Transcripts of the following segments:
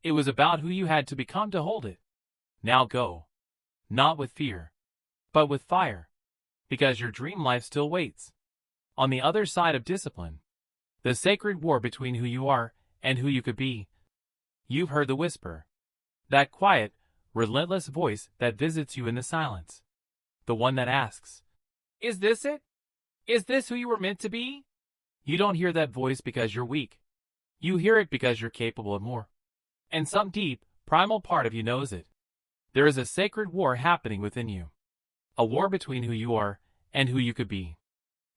It was about who you had to become to hold it. Now go. Not with fear, but with fire. Because your dream life still waits. On the other side of discipline. The sacred war between who you are and who you could be. You've heard the whisper. That quiet, relentless voice that visits you in the silence. The one that asks, "Is this it? Is this who you were meant to be?" You don't hear that voice because you're weak. You hear it because you're capable of more. And some deep, primal part of you knows it. There is a sacred war happening within you. A war between who you are and who you could be.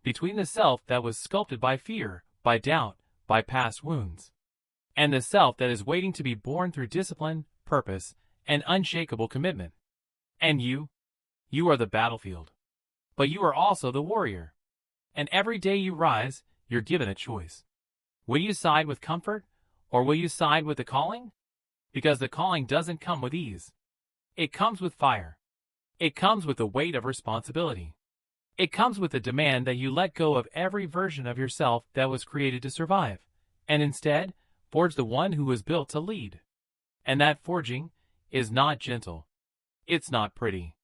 Between the self that was sculpted by fear, by doubt, by past wounds, and the self that is waiting to be born through discipline, purpose, and unshakable commitment. And you are the battlefield. But you are also the warrior. And every day you rise, you're given a choice. Will you side with comfort, or will you side with the calling? Because the calling doesn't come with ease. It comes with fire. It comes with the weight of responsibility. It comes with the demand that you let go of every version of yourself that was created to survive, and instead, forge the one who was built to lead. And that forging is not gentle. It's not pretty.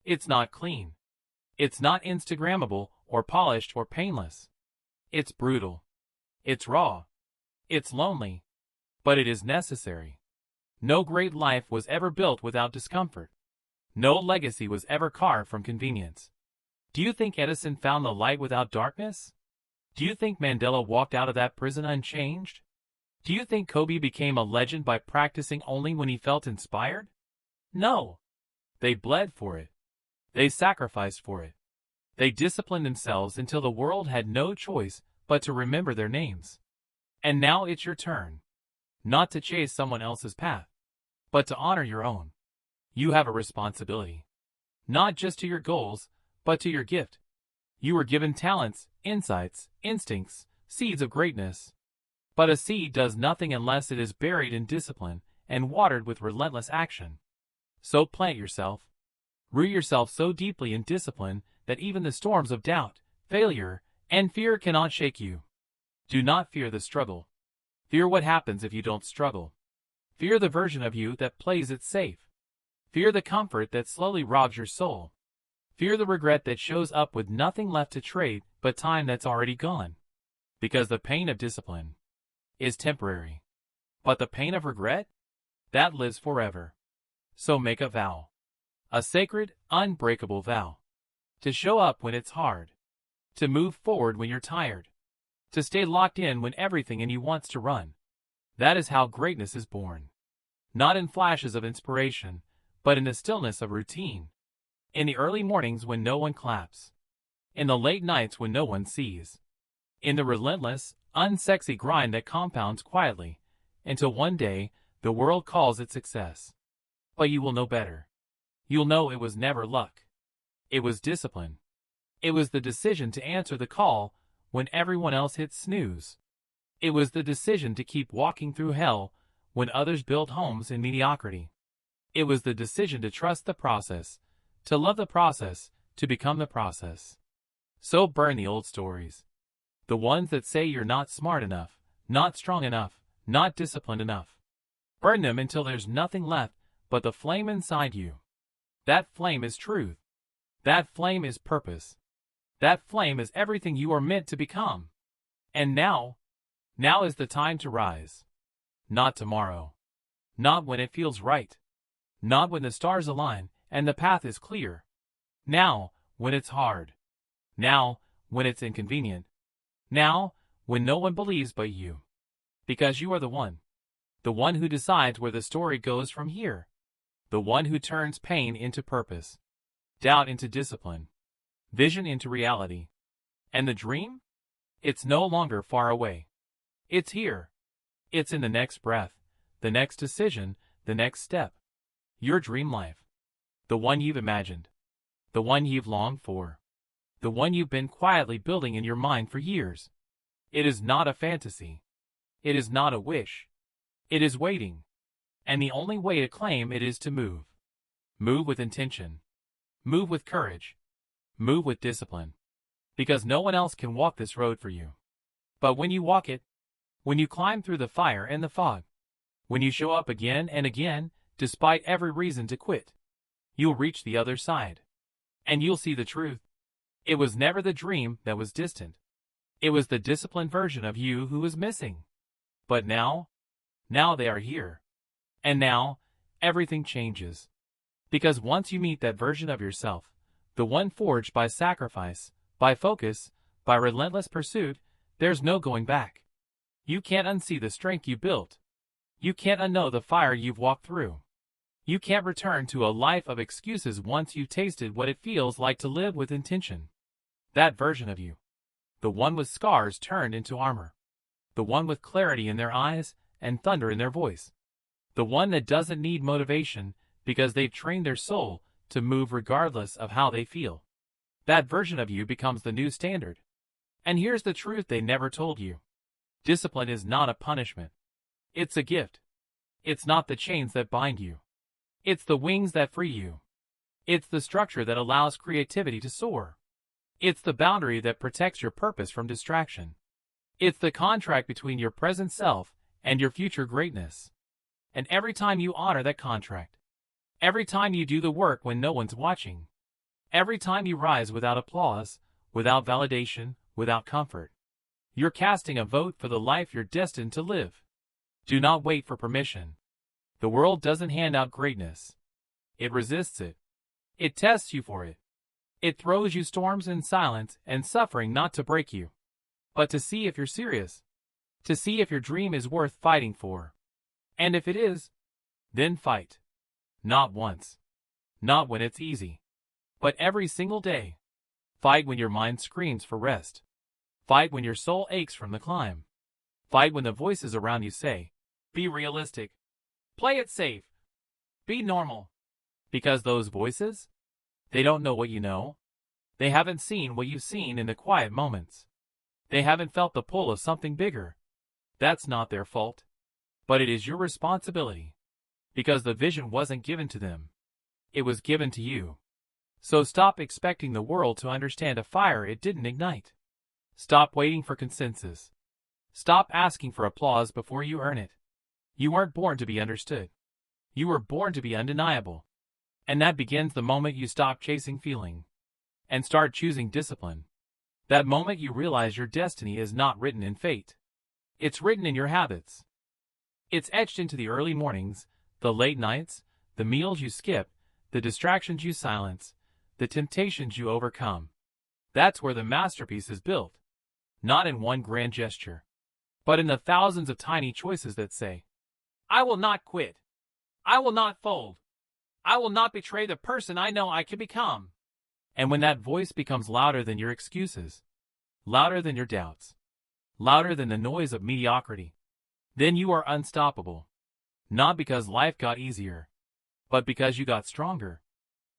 It's not clean. It's not Instagrammable or polished or painless. It's brutal. It's raw. It's lonely. But it is necessary. No great life was ever built without discomfort. No legacy was ever carved from convenience. Do you think Edison found the light without darkness? Do you think Mandela walked out of that prison unchanged? Do you think Kobe became a legend by practicing only when he felt inspired? No. They bled for it. They sacrificed for it. They disciplined themselves until the world had no choice but to remember their names. And now it's your turn. Not to chase someone else's path, but to honor your own. You have a responsibility. Not just to your goals, but to your gift. You were given talents, insights, instincts, seeds of greatness. But a seed does nothing unless it is buried in discipline and watered with relentless action. So plant yourself. Root yourself so deeply in discipline that even the storms of doubt, failure, and fear cannot shake you. Do not fear the struggle. Fear what happens if you don't struggle. Fear the version of you that plays it safe. Fear the comfort that slowly robs your soul. Fear the regret that shows up with nothing left to trade but time that's already gone. Because the pain of discipline is temporary. But the pain of regret? That lives forever. So make a vow. A sacred, unbreakable vow. To show up when it's hard. To move forward when you're tired. To stay locked in when everything in you wants to run. That is how greatness is born. Not in flashes of inspiration, but in the stillness of routine. In the early mornings when no one claps. In the late nights when no one sees. In the relentless, unsexy grind that compounds quietly, until one day, the world calls it success. But you will know better. You'll know it was never luck. It was discipline. It was the decision to answer the call when everyone else hit snooze. It was the decision to keep walking through hell when others built homes in mediocrity. It was the decision to trust the process, to love the process, to become the process. So burn the old stories. The ones that say you're not smart enough, not strong enough, not disciplined enough. Burn them until there's nothing left but the flame inside you. That flame is truth. That flame is purpose. That flame is everything you are meant to become. And now is the time to rise. Not tomorrow. Not when it feels right. Not when the stars align and the path is clear. Now, when it's hard. Now, when it's inconvenient. Now, when no one believes but you. Because you are the one. The one who decides where the story goes from here. The one who turns pain into purpose. Doubt into discipline. Vision into reality. And the dream? It's no longer far away. It's here. It's in the next breath, the next decision, the next step. Your dream life. The one you've imagined. The one you've longed for. The one you've been quietly building in your mind for years. It is not a fantasy. It is not a wish. It is waiting. And the only way to claim it is to move. Move with intention. Move with courage. Move with discipline. Because no one else can walk this road for you. But when you walk it, when you climb through the fire and the fog, When you show up again and again, despite every reason to quit, you'll reach the other side. And you'll see the truth. It was never the dream that was distant. It was the disciplined version of you who was missing. But now they are here. And now, everything changes. Because once you meet that version of yourself, the one forged by sacrifice, by focus, by relentless pursuit, there's no going back. You can't unsee the strength you built. You can't unknow the fire you've walked through. You can't return to a life of excuses once you've tasted what it feels like to live with intention. That version of you. The one with scars turned into armor. The one with clarity in their eyes and thunder in their voice. The one that doesn't need motivation because they've trained their soul to move regardless of how they feel. That version of you becomes the new standard. And here's the truth they never told you. Discipline is not a punishment. It's a gift. It's not the chains that bind you. It's the wings that free you. It's the structure that allows creativity to soar. It's the boundary that protects your purpose from distraction. It's the contract between your present self and your future greatness. And every time you honor that contract, every time you do the work when no one's watching, every time you rise without applause, without validation, without comfort, you're casting a vote for the life you're destined to live. Do not wait for permission. The world doesn't hand out greatness. It resists it. It tests you for it. It throws you storms in silence and suffering, not to break you, but to see if you're serious, to see if your dream is worth fighting for. And if it is, then fight. Not once. Not when it's easy. But every single day. Fight when your mind screams for rest. Fight when your soul aches from the climb. Fight when the voices around you say, be realistic. Play it safe. Be normal. Because those voices, they don't know what you know. They haven't seen what you've seen in the quiet moments. They haven't felt the pull of something bigger. That's not their fault. But it is your responsibility. Because the vision wasn't given to them. It was given to you. So stop expecting the world to understand a fire it didn't ignite. Stop waiting for consensus. Stop asking for applause before you earn it. You weren't born to be understood. You were born to be undeniable. And that begins the moment you stop chasing feeling and start choosing discipline. That moment you realize your destiny is not written in fate. It's written in your habits. It's etched into the early mornings, the late nights, the meals you skip, the distractions you silence, the temptations you overcome. That's where the masterpiece is built. Not in one grand gesture, but in the thousands of tiny choices that say, I will not quit. I will not fold. I will not betray the person I know I can become. And when that voice becomes louder than your excuses, louder than your doubts, louder than the noise of mediocrity, then you are unstoppable. Not because life got easier, but because you got stronger.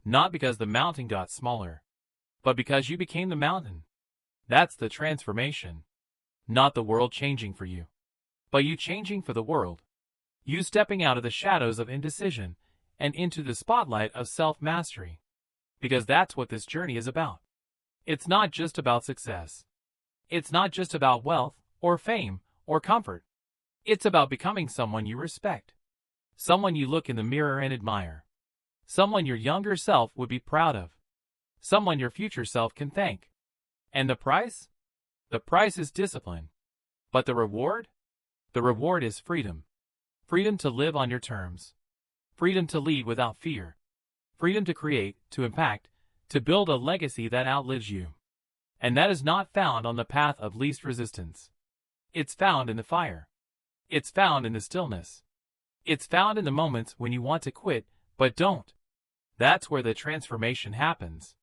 Not because the mountain got smaller, but because you became the mountain. That's the transformation. Not the world changing for you, but you changing for the world. You stepping out of the shadows of indecision and into the spotlight of self-mastery. Because that's what this journey is about. It's not just about success. It's not just about wealth, or fame, or comfort. It's about becoming someone you respect. Someone you look in the mirror and admire. Someone your younger self would be proud of. Someone your future self can thank. And the price? The price is discipline. But the reward? The reward is freedom. Freedom to live on your terms. Freedom to lead without fear. Freedom to create, to impact, to build a legacy that outlives you. And that is not found on the path of least resistance. It's found in the fire. It's found in the stillness. It's found in the moments when you want to quit, but don't. That's where the transformation happens.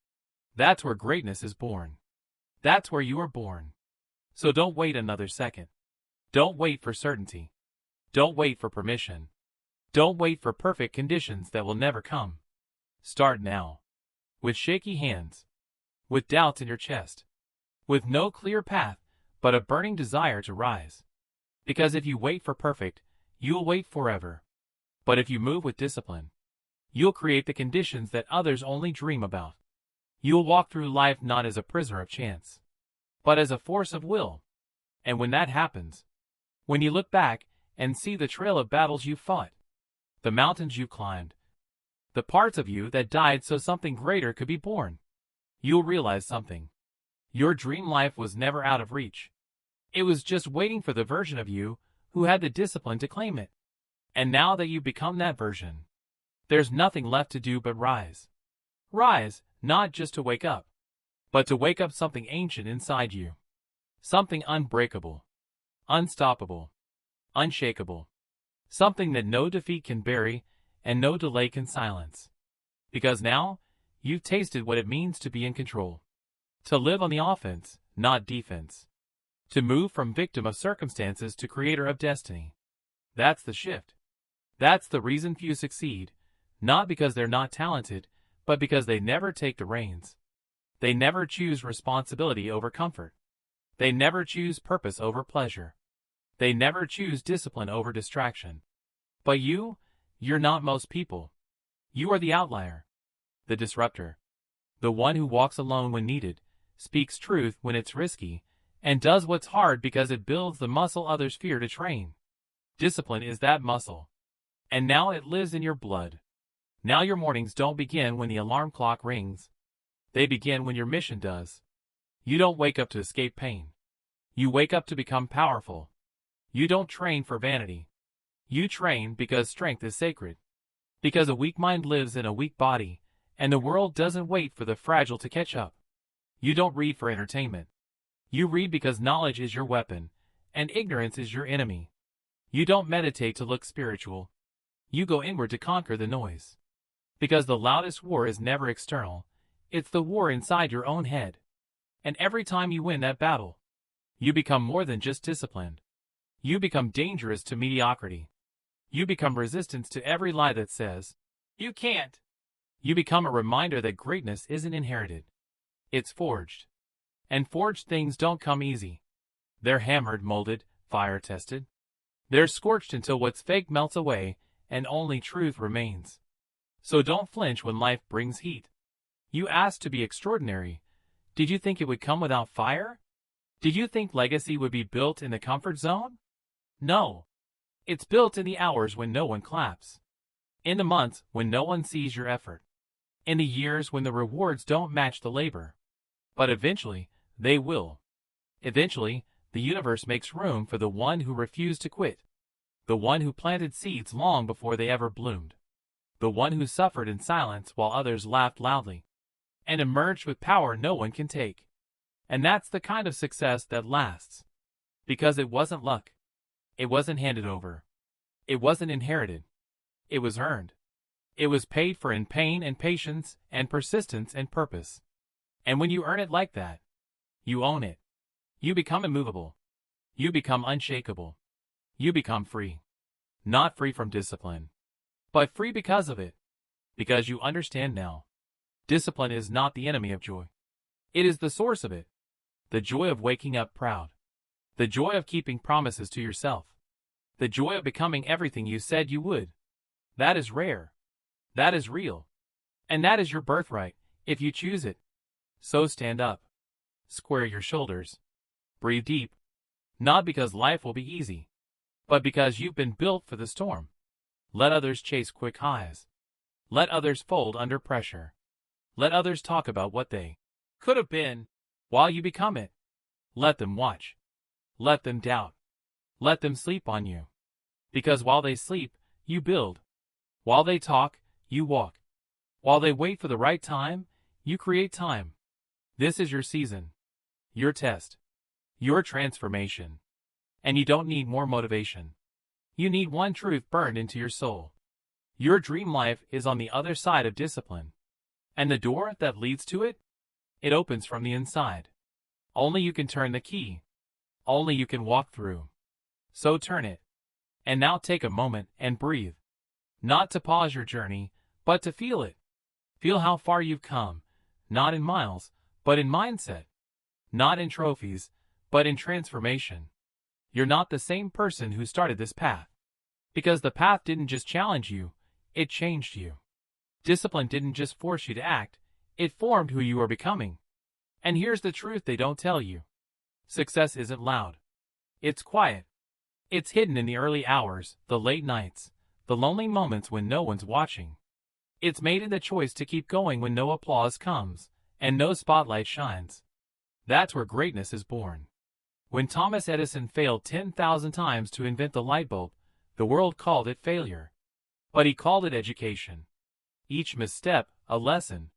That's where greatness is born. That's where you are born. So don't wait another second. Don't wait for certainty. Don't wait for permission. Don't wait for perfect conditions that will never come. Start now. With shaky hands. With doubts in your chest. With no clear path, but a burning desire to rise. Because if you wait for perfect, you'll wait forever. But if you move with discipline, you'll create the conditions that others only dream about. You'll walk through life not as a prisoner of chance, but as a force of will. And when that happens, when you look back and see the trail of battles you fought, the mountains you climbed, the parts of you that died so something greater could be born. You'll realize something. Your dream life was never out of reach. It was just waiting for the version of you who had the discipline to claim it. And now that you've become that version, there's nothing left to do but rise. Rise, not just to wake up, but to wake up something ancient inside you. Something unbreakable, unstoppable, unshakable. Something that no defeat can bury and no delay can silence. Because now, you've tasted what it means to be in control. To live on the offense, not defense. To move from victim of circumstances to creator of destiny. That's the shift. That's the reason few succeed, not because they're not talented, but because they never take the reins. They never choose responsibility over comfort. They never choose purpose over pleasure. They never choose discipline over distraction. But you're not most people. You are the outlier, the disruptor, the one who walks alone when needed, speaks truth when it's risky, and does what's hard because it builds the muscle others fear to train. Discipline is that muscle. And now it lives in your blood. Now your mornings don't begin when the alarm clock rings. They begin when your mission does. You don't wake up to escape pain. You wake up to become powerful. You don't train for vanity. You train because strength is sacred. Because a weak mind lives in a weak body, and the world doesn't wait for the fragile to catch up. You don't read for entertainment. You read because knowledge is your weapon, and ignorance is your enemy. You don't meditate to look spiritual. You go inward to conquer the noise. Because the loudest war is never external, it's the war inside your own head. And every time you win that battle, you become more than just disciplined. You become dangerous to mediocrity. You become resistance to every lie that says, you can't. You become a reminder that greatness isn't inherited. It's forged. And forged things don't come easy. They're hammered, molded, fire-tested. They're scorched until what's fake melts away and only truth remains. So don't flinch when life brings heat. You asked to be extraordinary. Did you think it would come without fire? Did you think legacy would be built in the comfort zone? No. It's built in the hours when no one claps. In the months when no one sees your effort. In the years when the rewards don't match the labor. But eventually, they will. Eventually, the universe makes room for the one who refused to quit. The one who planted seeds long before they ever bloomed. The one who suffered in silence while others laughed loudly. And emerged with power no one can take. And that's the kind of success that lasts. Because it wasn't luck. It wasn't handed over. It wasn't inherited. It was earned. It was paid for in pain and patience and persistence and purpose. And when you earn it like that, you own it. You become immovable. You become unshakable. You become free. Not free from discipline, but free because of it. Because you understand now. Discipline is not the enemy of joy. It is the source of it. The joy of waking up proud. The joy of keeping promises to yourself. The joy of becoming everything you said you would. That is rare. That is real. And that is your birthright, if you choose it. So stand up. Square your shoulders. Breathe deep. Not because life will be easy, but because you've been built for the storm. Let others chase quick highs. Let others fold under pressure. Let others talk about what they could have been while you become it. Let them watch. Let them doubt. Let them sleep on you. Because while they sleep, you build. While they talk, you walk. While they wait for the right time, you create time. This is your season. Your test. Your transformation. And you don't need more motivation. You need one truth burned into your soul. Your dream life is on the other side of discipline. And the door that leads to it? It opens from the inside. Only you can turn the key. Only you can walk through. So turn it. And now take a moment and breathe. Not to pause your journey, but to feel it. Feel how far you've come, not in miles, but in mindset. Not in trophies, but in transformation. You're not the same person who started this path. Because the path didn't just challenge you, it changed you. Discipline didn't just force you to act, it formed who you are becoming. And here's the truth they don't tell you. Success isn't loud. It's quiet. It's hidden in the early hours, the late nights, the lonely moments when no one's watching. It's made in the choice to keep going when no applause comes, and no spotlight shines. That's where greatness is born. When Thomas Edison failed 10,000 times to invent the light bulb, the world called it failure. But he called it education. Each misstep, a lesson.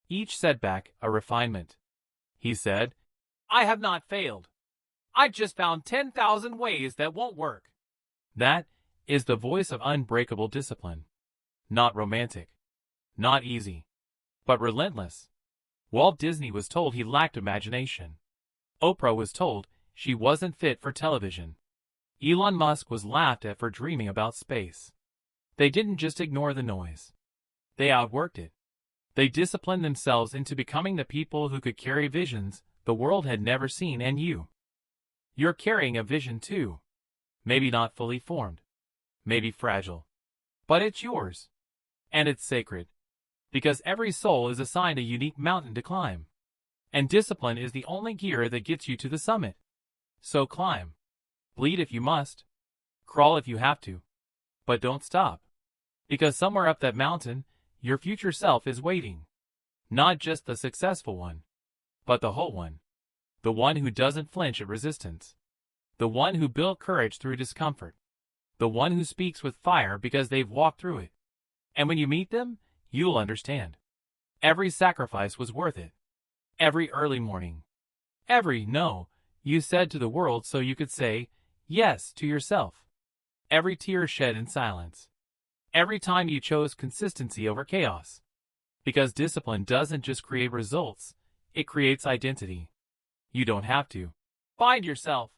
Each setback, a refinement. He said, "I have not failed. I've just found 10,000 ways that won't work." That is the voice of unbreakable discipline. Not romantic. Not easy. But relentless. Walt Disney was told he lacked imagination. Oprah was told she wasn't fit for television. Elon Musk was laughed at for dreaming about space. They didn't just ignore the noise. They outworked it. They disciplined themselves into becoming the people who could carry visions the world had never seen, and you're carrying a vision too. Maybe not fully formed. Maybe fragile. But it's yours. And it's sacred. Because every soul is assigned a unique mountain to climb. And discipline is the only gear that gets you to the summit. So climb. Bleed if you must. Crawl if you have to. But don't stop. Because somewhere up that mountain, your future self is waiting. Not just the successful one, but the whole one. The one who doesn't flinch at resistance. The one who built courage through discomfort. The one who speaks with fire because they've walked through it. And when you meet them, you'll understand. Every sacrifice was worth it. Every early morning. Every no you said to the world so you could say yes to yourself. Every tear shed in silence. Every time you chose consistency over chaos. Because discipline doesn't just create results, it creates identity. You don't have to find yourself.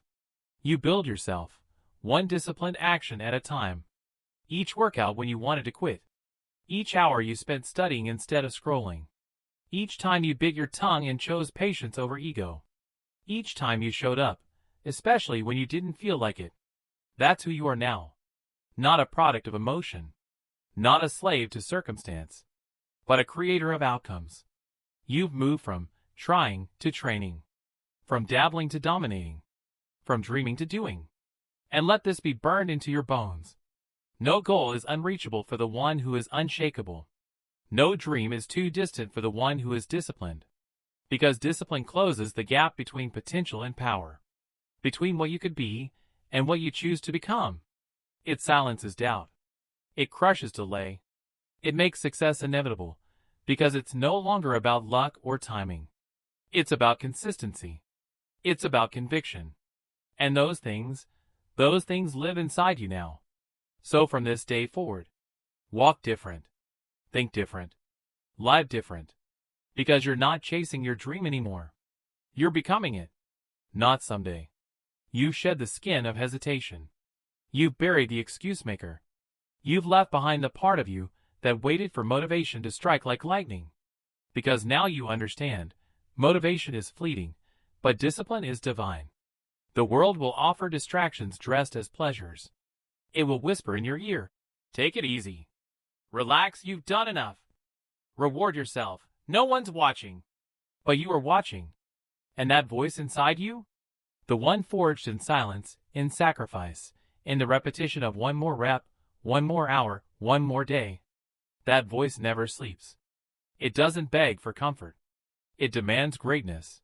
You build yourself, one disciplined action at a time. Each workout when you wanted to quit. Each hour you spent studying instead of scrolling. Each time you bit your tongue and chose patience over ego. Each time you showed up, especially when you didn't feel like it. That's who you are now. Not a product of emotion. Not a slave to circumstance. But a creator of outcomes. You've moved from trying to training. From dabbling to dominating. From dreaming to doing. And let this be burned into your bones. No goal is unreachable for the one who is unshakable. No dream is too distant for the one who is disciplined. Because discipline closes the gap between potential and power. Between what you could be and what you choose to become. It silences doubt. It crushes delay. It makes success inevitable, because it's no longer about luck or timing. It's about consistency. It's about conviction. And those things live inside you now. So from this day forward, walk different. Think different. Live different. Because you're not chasing your dream anymore. You're becoming it. Not someday. You shed the skin of hesitation. You've buried the excuse maker. You've left behind the part of you that waited for motivation to strike like lightning. Because now you understand, motivation is fleeting, but discipline is divine. The world will offer distractions dressed as pleasures. It will whisper in your ear, "Take it easy. Relax, you've done enough. Reward yourself, no one's watching." But you are watching. And that voice inside you? The one forged in silence, in sacrifice, in the repetition of one more rep, one more hour, one more day. That voice never sleeps. It doesn't beg for comfort. It demands greatness.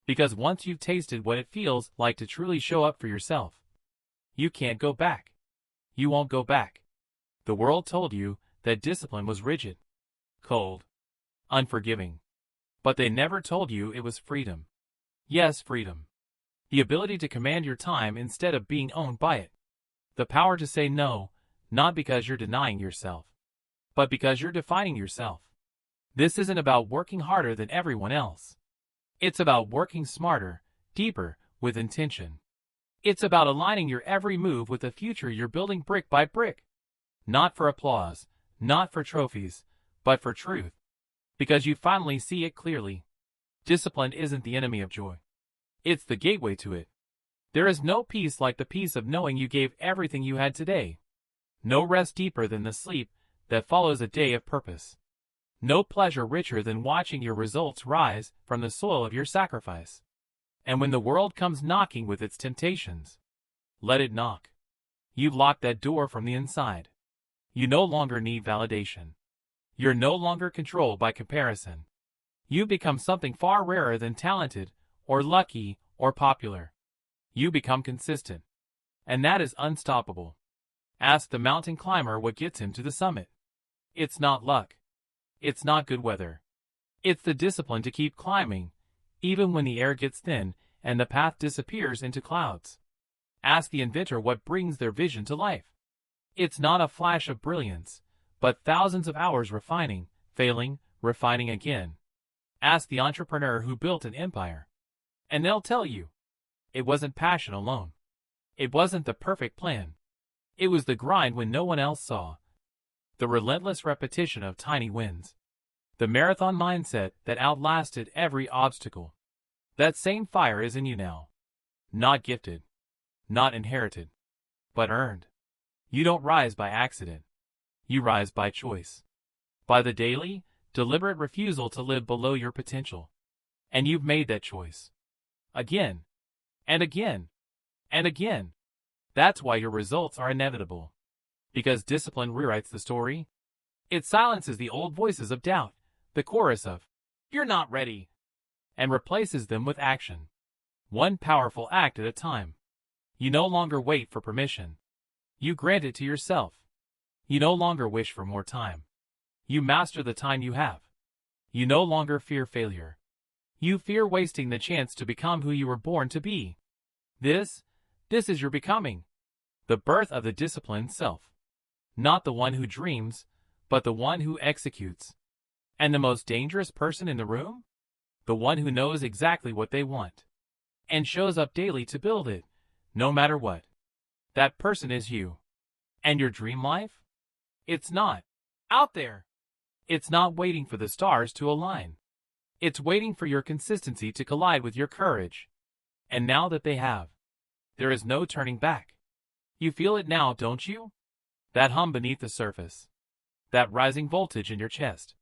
Because once you've tasted what it feels like to truly show up for yourself, you can't go back. You won't go back. The world told you that discipline was rigid, cold, unforgiving. But they never told you it was freedom. Yes, freedom. The ability to command your time instead of being owned by it. The power to say no, not because you're denying yourself, but because you're defining yourself. This isn't about working harder than everyone else. It's about working smarter, deeper, with intention. It's about aligning your every move with the future you're building brick by brick. Not for applause, not for trophies, but for truth. Because you finally see it clearly. Discipline isn't the enemy of joy. It's the gateway to it. There is no peace like the peace of knowing you gave everything you had today. No rest deeper than the sleep that follows a day of purpose. No pleasure richer than watching your results rise from the soil of your sacrifice. And when the world comes knocking with its temptations, let it knock. You've locked that door from the inside. You no longer need validation. You're no longer controlled by comparison. You become something far rarer than talented, or lucky, or popular. You become consistent. And that is unstoppable. Ask the mountain climber what gets him to the summit. It's not luck. It's not good weather. It's the discipline to keep climbing, even when the air gets thin and the path disappears into clouds. Ask the inventor what brings their vision to life. It's not a flash of brilliance, but thousands of hours refining, failing, refining again. Ask the entrepreneur who built an empire. And they'll tell you, it wasn't passion alone. It wasn't the perfect plan. It was the grind when no one else saw. The relentless repetition of tiny wins. The marathon mindset that outlasted every obstacle. That same fire is in you now. Not gifted. Not inherited. But earned. You don't rise by accident. You rise by choice. By the daily, deliberate refusal to live below your potential. And you've made that choice. Again. And again. And again. That's why your results are inevitable. Because discipline rewrites the story. It silences the old voices of doubt, the chorus of, "You're not ready," and replaces them with action. One powerful act at a time. You no longer wait for permission. You grant it to yourself. You no longer wish for more time. You master the time you have. You no longer fear failure. You fear wasting the chance to become who you were born to be. This is your becoming. The birth of the disciplined self. Not the one who dreams, but the one who executes. And the most dangerous person in the room? The one who knows exactly what they want. And shows up daily to build it, no matter what. That person is you. And your dream life? It's not out there. It's not waiting for the stars to align. It's waiting for your consistency to collide with your courage. And now that they have, there is no turning back. You feel it now, don't you? That hum beneath the surface. That rising voltage in your chest.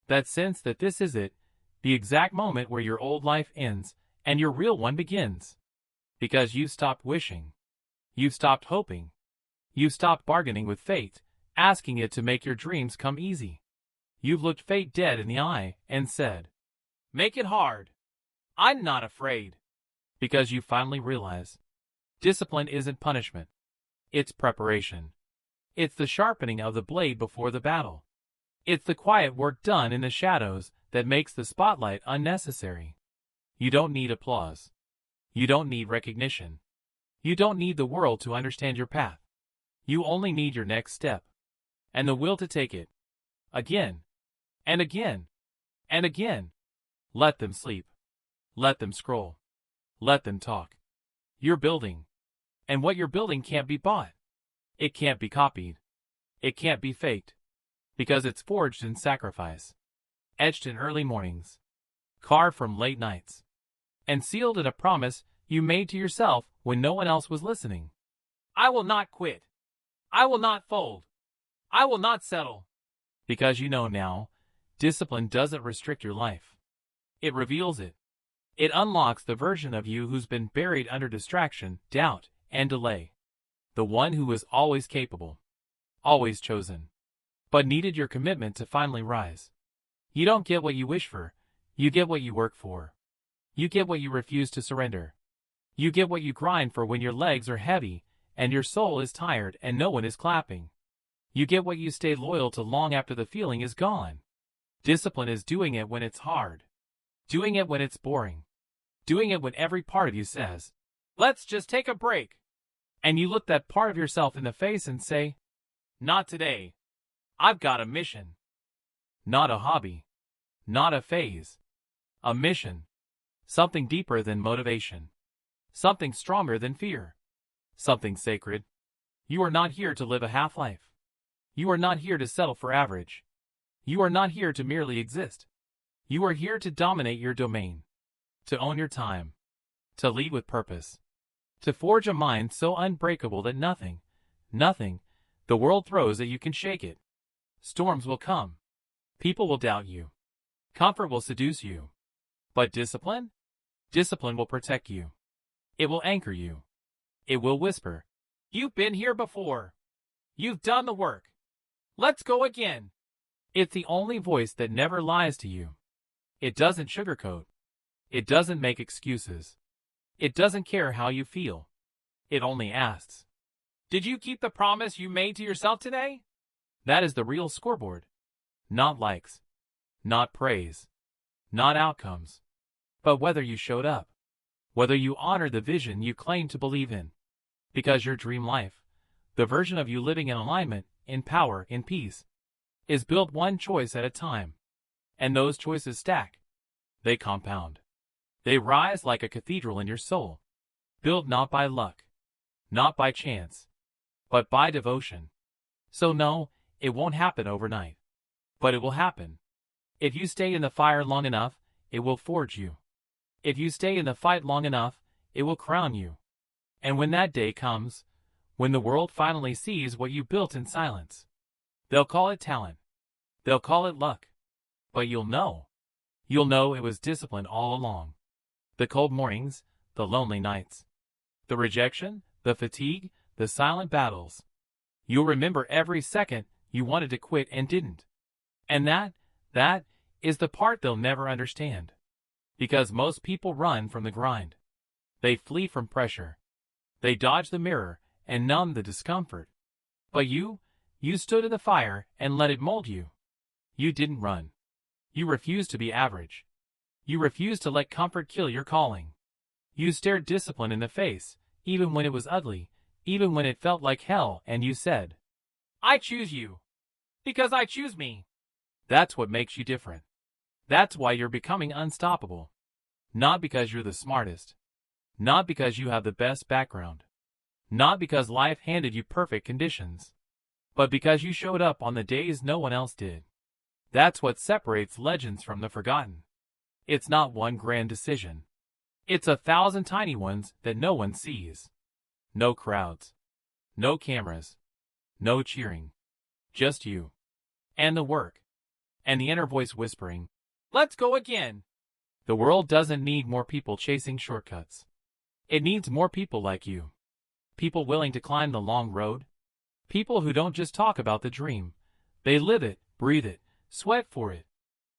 That sense that this is it, the exact moment where your old life ends and your real one begins. Because you've stopped wishing. You've stopped hoping. You've stopped bargaining with fate, asking it to make your dreams come easy. You've looked fate dead in the eye and said, "Make it hard. I'm not afraid." Because you finally realize, discipline isn't punishment. It's preparation. It's the sharpening of the blade before the battle. It's the quiet work done in the shadows that makes the spotlight unnecessary. You don't need applause. You don't need recognition. You don't need the world to understand your path. You only need your next step. And the will to take it. Again. And again. And again. Let them sleep. Let them scroll. Let them talk. You're building. And what you're building can't be bought. It can't be copied. It can't be faked. Because it's forged in sacrifice. Etched in early mornings. Carved from late nights. And sealed in a promise you made to yourself when no one else was listening. I will not quit. I will not fold. I will not settle. Because you know now, discipline doesn't restrict your life. It reveals it. It unlocks the version of you who's been buried under distraction, doubt, and delay. The one who was always capable. Always chosen. But needed your commitment to finally rise. You don't get what you wish for. You get what you work for. You get what you refuse to surrender. You get what you grind for when your legs are heavy, and your soul is tired and no one is clapping. You get what you stay loyal to long after the feeling is gone. Discipline is doing it when it's hard. Doing it when it's boring. Doing it when every part of you says, "Let's just take a break." And you look that part of yourself in the face and say, "Not today. I've got a mission." Not a hobby. Not a phase. A mission. Something deeper than motivation. Something stronger than fear. Something sacred. You are not here to live a half-life. You are not here to settle for average. You are not here to merely exist. You are here to dominate your domain. To own your time. To lead with purpose. To forge a mind so unbreakable that nothing, the world throws at you can shake it. Storms will come. People will doubt you. Comfort will seduce you. But discipline? Discipline will protect you. It will anchor you. It will whisper, You've been here before. You've done the work. Let's go again. It's the only voice that never lies to you. It doesn't sugarcoat. It doesn't make excuses. It doesn't care how you feel. It only asks, did you keep the promise you made to yourself today? That is the real scoreboard. Not likes. Not praise. Not outcomes. But whether you showed up. Whether you honored the vision you claim to believe in. Because your dream life, the version of you living in alignment, in power, in peace, is built one choice at a time. And those choices stack. They compound. They rise like a cathedral in your soul. Built not by luck. Not by chance. But by devotion. So no, it won't happen overnight. But it will happen. If you stay in the fire long enough, it will forge you. If you stay in the fight long enough, it will crown you. And when that day comes, when the world finally sees what you built in silence, they'll call it talent. They'll call it luck. But you'll know. You'll know it was discipline all along. The cold mornings, the lonely nights, the rejection, the fatigue, the silent battles. You'll remember every second you wanted to quit and didn't. And that is the part they'll never understand. Because most people run from the grind. They flee from pressure. They dodge the mirror and numb the discomfort. But you stood in the fire and let it mold you. You didn't run. You refused to be average. You refused to let comfort kill your calling. You stared discipline in the face, even when it was ugly, even when it felt like hell, and you said, I choose you. Because I choose me. That's what makes you different. That's why you're becoming unstoppable. Not because you're the smartest. Not because you have the best background. Not because life handed you perfect conditions. But because you showed up on the days no one else did. That's what separates legends from the forgotten. It's not one grand decision. It's 1,000 tiny ones that no one sees. No crowds. No cameras. No cheering. Just you. And the work. And the inner voice whispering, let's go again. The world doesn't need more people chasing shortcuts. It needs more people like you. People willing to climb the long road. People who don't just talk about the dream. They live it, breathe it, sweat for it.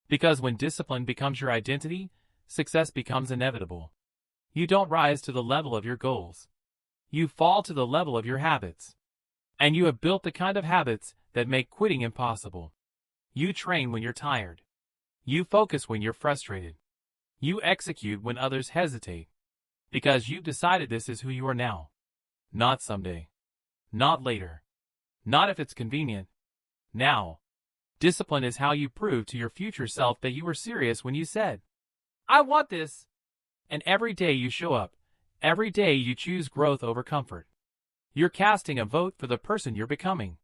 Because when discipline becomes your identity, success becomes inevitable. You don't rise to the level of your goals. You fall to the level of your habits. And you have built the kind of habits that make quitting impossible. You train when you're tired. You focus when you're frustrated. You execute when others hesitate. Because you've decided this is who you are now. Not someday. Not later. Not if it's convenient. Now. Discipline is how you prove to your future self that you were serious when you said, I want this. And every day you show up. Every day you choose growth over comfort. You're casting a vote for the person you're becoming.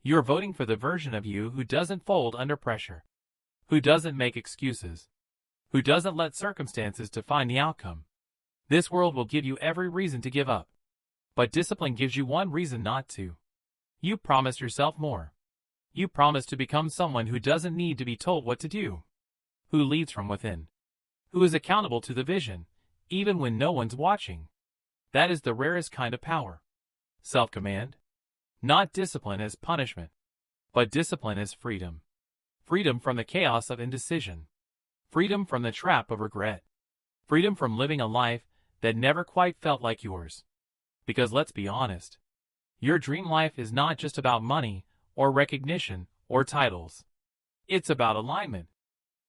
You're voting for the version of you who doesn't fold under pressure. Who doesn't make excuses. Who doesn't let circumstances define the outcome. This world will give you every reason to give up. But discipline gives you one reason not to. You promised yourself more. You promised to become someone who doesn't need to be told what to do. Who leads from within. Who is accountable to the vision, even when no one's watching. That is the rarest kind of power. Self-command. Not discipline as punishment, but discipline as freedom. Freedom from the chaos of indecision. Freedom from the trap of regret. Freedom from living a life that never quite felt like yours. Because let's be honest, your dream life is not just about money, or recognition, or titles. It's about alignment.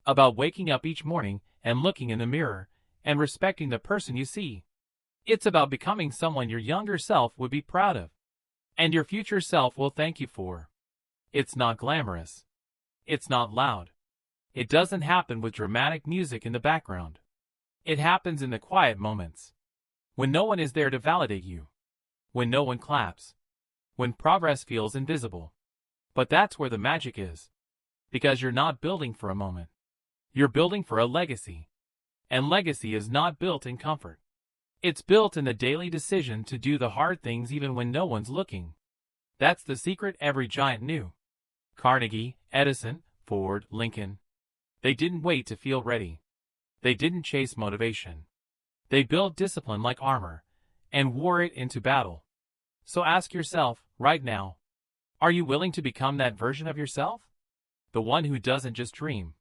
About waking up each morning and looking in the mirror and respecting the person you see. It's about becoming someone your younger self would be proud of. And your future self will thank you for. It's not glamorous. It's not loud. It doesn't happen with dramatic music in the background. It happens in the quiet moments. When no one is there to validate you. When no one claps. When progress feels invisible. But that's where the magic is. Because you're not building for a moment. You're building for a legacy. And legacy is not built in comfort. It's built in the daily decision to do the hard things even when no one's looking. That's the secret every giant knew. Carnegie, Edison, Ford, Lincoln. They didn't wait to feel ready. They didn't chase motivation. They built discipline like armor, and wore it into battle. So ask yourself, right now, are you willing to become that version of yourself? The one who doesn't just dream,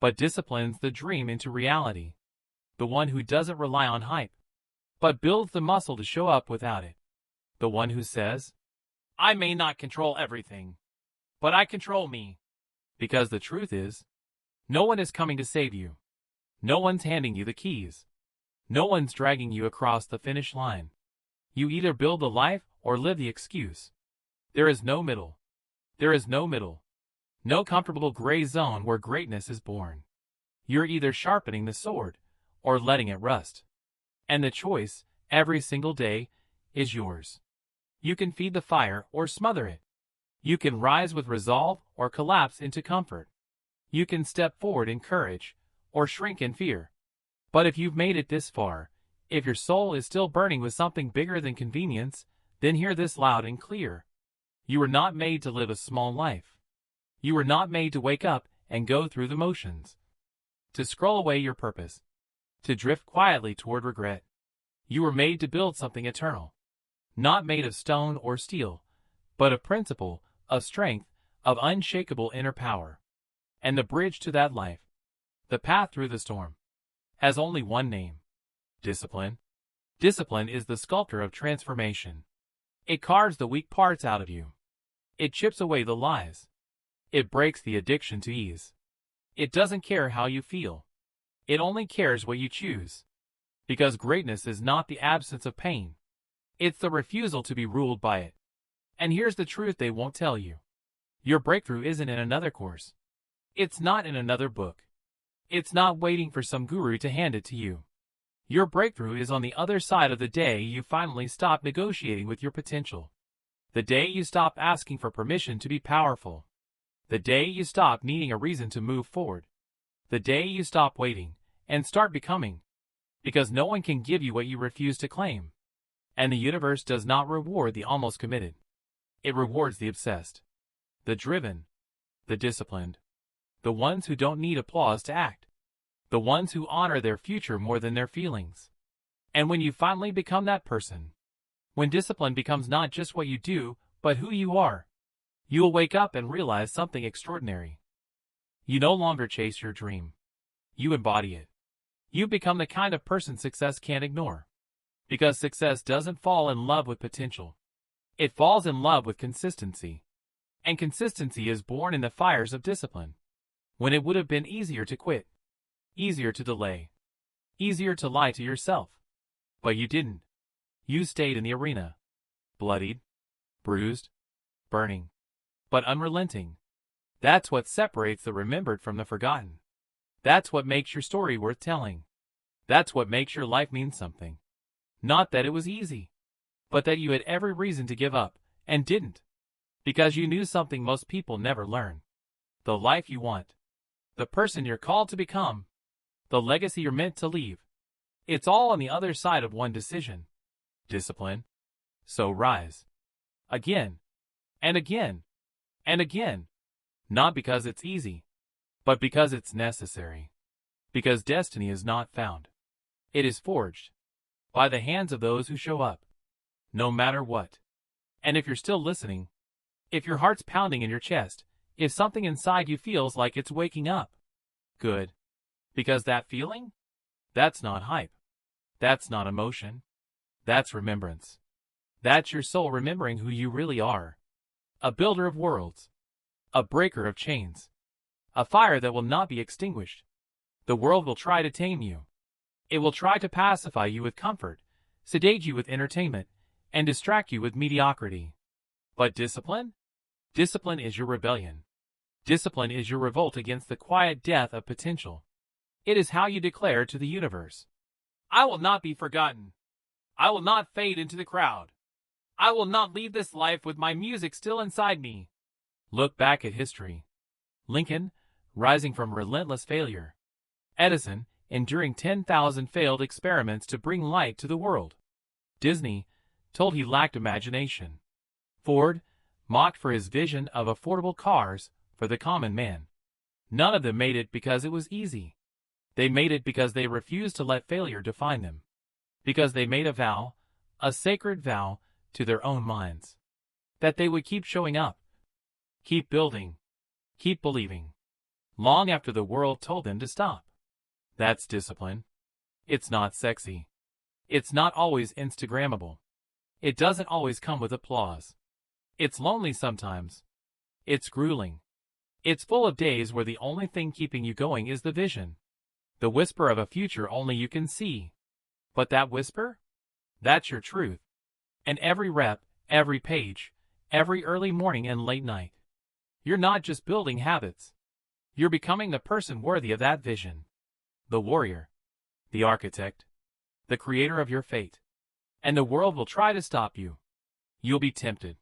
but disciplines the dream into reality. The one who doesn't rely on hype, but builds the muscle to show up without it. The one who says, I may not control everything, but I control me. Because the truth is, no one is coming to save you. No one's handing you the keys. No one's dragging you across the finish line. You either build the life or live the excuse. There is no middle. There is no middle. No comfortable gray zone where greatness is born. You're either sharpening the sword or letting it rust. And the choice, every single day, is yours. You can feed the fire or smother it. You can rise with resolve or collapse into comfort. You can step forward in courage or shrink in fear. But if you've made it this far, if your soul is still burning with something bigger than convenience, then hear this loud and clear. You were not made to live a small life. You were not made to wake up and go through the motions, to scroll away your purpose, to drift quietly toward regret. You were made to build something eternal, not made of stone or steel, but of principle, of strength, of unshakable inner power. And the bridge to that life, the path through the storm, has only one name: discipline. Discipline is the sculptor of transformation. It carves the weak parts out of you. It chips away the lies. It breaks the addiction to ease. It doesn't care how you feel. It only cares what you choose. Because greatness is not the absence of pain. It's the refusal to be ruled by it. And here's the truth they won't tell you. Your breakthrough isn't in another course. It's not in another book. It's not waiting for some guru to hand it to you. Your breakthrough is on the other side of the day you finally stop negotiating with your potential. The day you stop asking for permission to be powerful. The day you stop needing a reason to move forward. The day you stop waiting and start becoming. Because no one can give you what you refuse to claim. And the universe does not reward the almost committed. It rewards the obsessed, the driven, the disciplined, the ones who don't need applause to act, the ones who honor their future more than their feelings. And when you finally become that person, when discipline becomes not just what you do, but who you are, you will wake up and realize something extraordinary. You no longer chase your dream. You embody it. You become the kind of person success can't ignore. Because success doesn't fall in love with potential. It falls in love with consistency. And consistency is born in the fires of discipline. When it would have been easier to quit, easier to delay, easier to lie to yourself. But you didn't. You stayed in the arena. Bloodied, bruised, burning, but unrelenting. That's what separates the remembered from the forgotten. That's what makes your story worth telling. That's what makes your life mean something. Not that it was easy, but that you had every reason to give up, and didn't. Because you knew something most people never learn. The life you want. The person you're called to become. The legacy you're meant to leave. It's all on the other side of one decision. Discipline. So rise. Again. And again. And again. Not because it's easy, but because it's necessary. Because destiny is not found. It is forged. By the hands of those who show up. No matter what. And if you're still listening, if your heart's pounding in your chest, if something inside you feels like it's waking up, good. Because that feeling? That's not hype. That's not emotion. That's remembrance. That's your soul remembering who you really are. A builder of worlds. A breaker of chains. A fire that will not be extinguished. The world will try to tame you. It will try to pacify you with comfort, sedate you with entertainment, and distract you with mediocrity. But discipline? Discipline is your rebellion. Discipline is your revolt against the quiet death of potential. It is how you declare to the universe, I will not be forgotten. I will not fade into the crowd. I will not leave this life with my music still inside me. Look back at history. Lincoln, rising from relentless failure. Edison, enduring 10,000 failed experiments to bring light to the world. Disney, told he lacked imagination. Ford, mocked for his vision of affordable cars for the common man. None of them made it because it was easy. They made it because they refused to let failure define them. Because they made a vow, a sacred vow, to their own minds. That they would keep showing up, keep building, keep believing, long after the world told them to stop. That's discipline. It's not sexy. It's not always Instagrammable. It doesn't always come with applause. It's lonely sometimes. It's grueling. It's full of days where the only thing keeping you going is the vision. The whisper of a future only you can see. But that whisper? That's your truth. And every rep, every page, every early morning and late night. You're not just building habits. You're becoming the person worthy of that vision. The warrior. The architect. The creator of your fate. And the world will try to stop you. You'll be tempted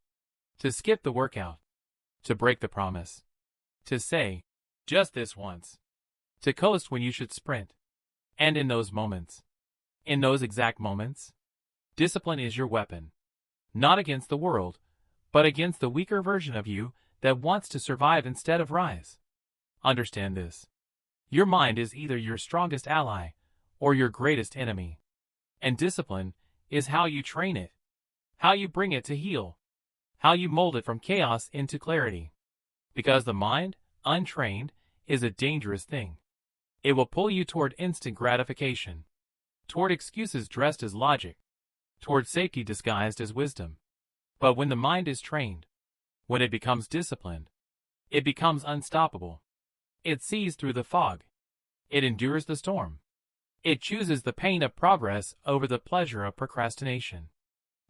to skip the workout, to break the promise, to say, just this once, to coast when you should sprint. And in those moments, in those exact moments, discipline is your weapon. Not against the world, but against the weaker version of you that wants to survive instead of rise. Understand this. Your mind is either your strongest ally or your greatest enemy. And discipline is how you train it, how you bring it to heal, how you mold it from chaos into clarity. Because the mind, untrained, is a dangerous thing. It will pull you toward instant gratification, toward excuses dressed as logic, toward safety disguised as wisdom. But when the mind is trained, when it becomes disciplined, it becomes unstoppable. It sees through the fog. It endures the storm. It chooses the pain of progress over the pleasure of procrastination.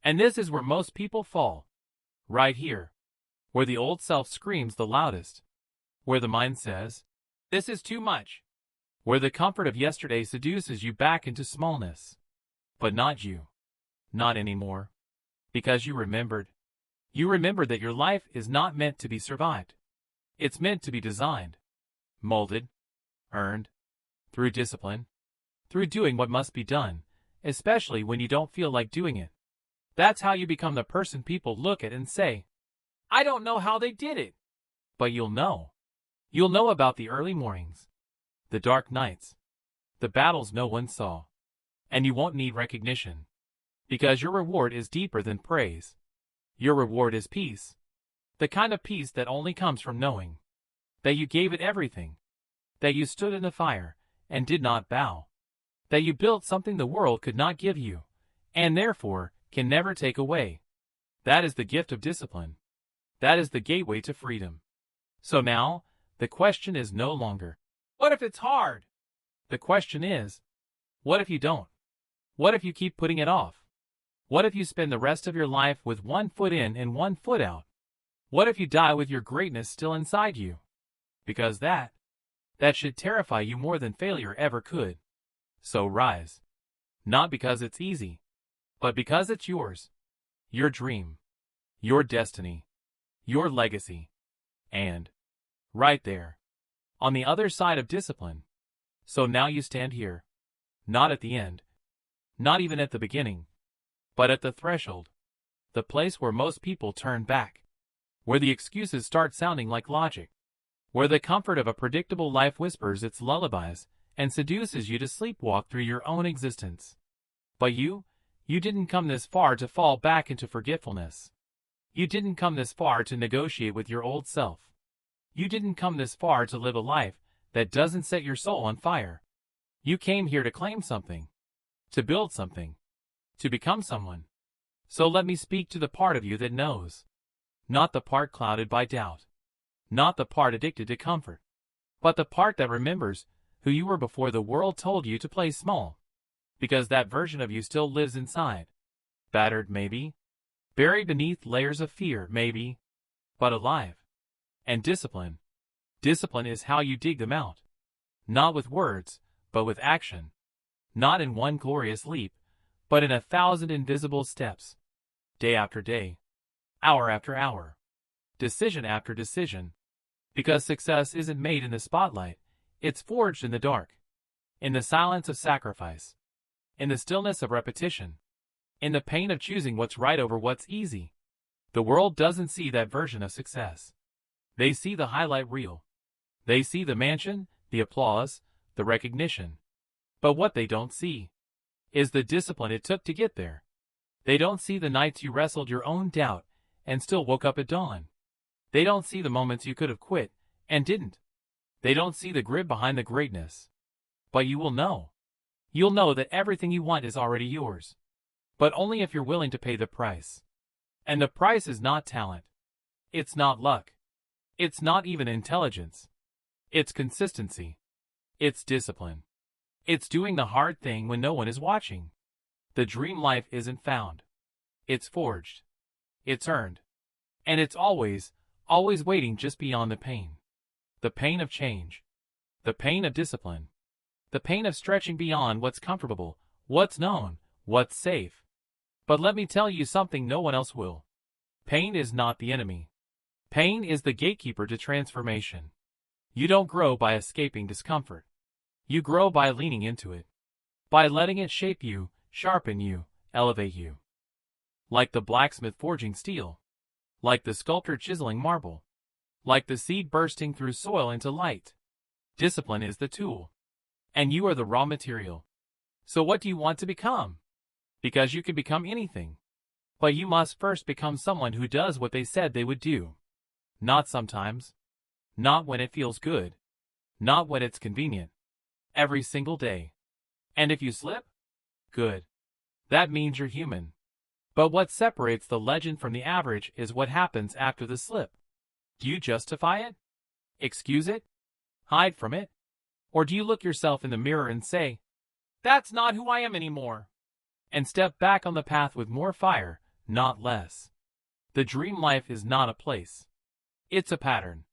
And this is where most people fall. Right here. Where the old self screams the loudest. Where the mind says, "This is too much." Where the comfort of yesterday seduces you back into smallness. But not you. Not anymore. Because you remembered. You remembered that your life is not meant to be survived. It's meant to be designed, molded, earned, through discipline, through doing what must be done, especially when you don't feel like doing it. That's how you become the person people look at and say, "I don't know how they did it." But you'll know. You'll know about the early mornings, the dark nights, the battles no one saw. And you won't need recognition. Because your reward is deeper than praise. Your reward is peace. The kind of peace that only comes from knowing that you gave it everything, that you stood in the fire and did not bow, that you built something the world could not give you, and therefore can never take away. That is the gift of discipline. That is the gateway to freedom. So now, the question is no longer, what if it's hard? The question is, what if you don't? What if you keep putting it off? What if you spend the rest of your life with one foot in and one foot out? What if you die with your greatness still inside you? Because that should terrify you more than failure ever could. So rise. Not because it's easy, but because it's yours. Your dream. Your destiny. Your legacy. And right there, on the other side of discipline. So now you stand here. Not at the end. Not even at the beginning. But at the threshold. The place where most people turn back. Where the excuses start sounding like logic. Where the comfort of a predictable life whispers its lullabies and seduces you to sleepwalk through your own existence. But you didn't come this far to fall back into forgetfulness. You didn't come this far to negotiate with your old self. You didn't come this far to live a life that doesn't set your soul on fire. You came here to claim something. To build something. To become someone. So let me speak to the part of you that knows. Not the part clouded by doubt. Not the part addicted to comfort. But the part that remembers who you were before the world told you to play small. Because that version of you still lives inside. Battered, maybe. Buried beneath layers of fear, maybe. But alive. And discipline. Discipline is how you dig them out. Not with words, but with action. Not in one glorious leap, but in 1,000 invisible steps. Day after day. Hour after hour. Decision after decision. Because success isn't made in the spotlight, it's forged in the dark. In the silence of sacrifice. In the stillness of repetition. In the pain of choosing what's right over what's easy. The world doesn't see that version of success. They see the highlight reel. They see the mansion, the applause, the recognition. But what they don't see is the discipline it took to get there. They don't see the nights you wrestled your own doubt and still woke up at dawn. They don't see the moments you could have quit and didn't. They don't see the grit behind the greatness. But you will know. You'll know that everything you want is already yours. But only if you're willing to pay the price. And the price is not talent. It's not luck. It's not even intelligence. It's consistency. It's discipline. It's doing the hard thing when no one is watching. The dream life isn't found. It's forged. It's earned. And it's always waiting just beyond the pain. The pain of change. The pain of discipline. The pain of stretching beyond what's comfortable, what's known, what's safe. But let me tell you something no one else will. Pain is not the enemy. Pain is the gatekeeper to transformation. You don't grow by escaping discomfort. You grow by leaning into it. By letting it shape you, sharpen you, elevate you. Like the blacksmith forging steel. Like the sculptor chiseling marble. Like the seed bursting through soil into light. Discipline is the tool. And you are the raw material. So what do you want to become? Because you can become anything. But you must first become someone who does what they said they would do. Not sometimes. Not when it feels good. Not when it's convenient. Every single day. And if you slip? Good. That means you're human. But what separates the legend from the average is what happens after the slip. Do you justify it? Excuse it? Hide from it? Or do you look yourself in the mirror and say, "That's not who I am anymore," and step back on the path with more fire, not less? The dream life is not a place. It's a pattern.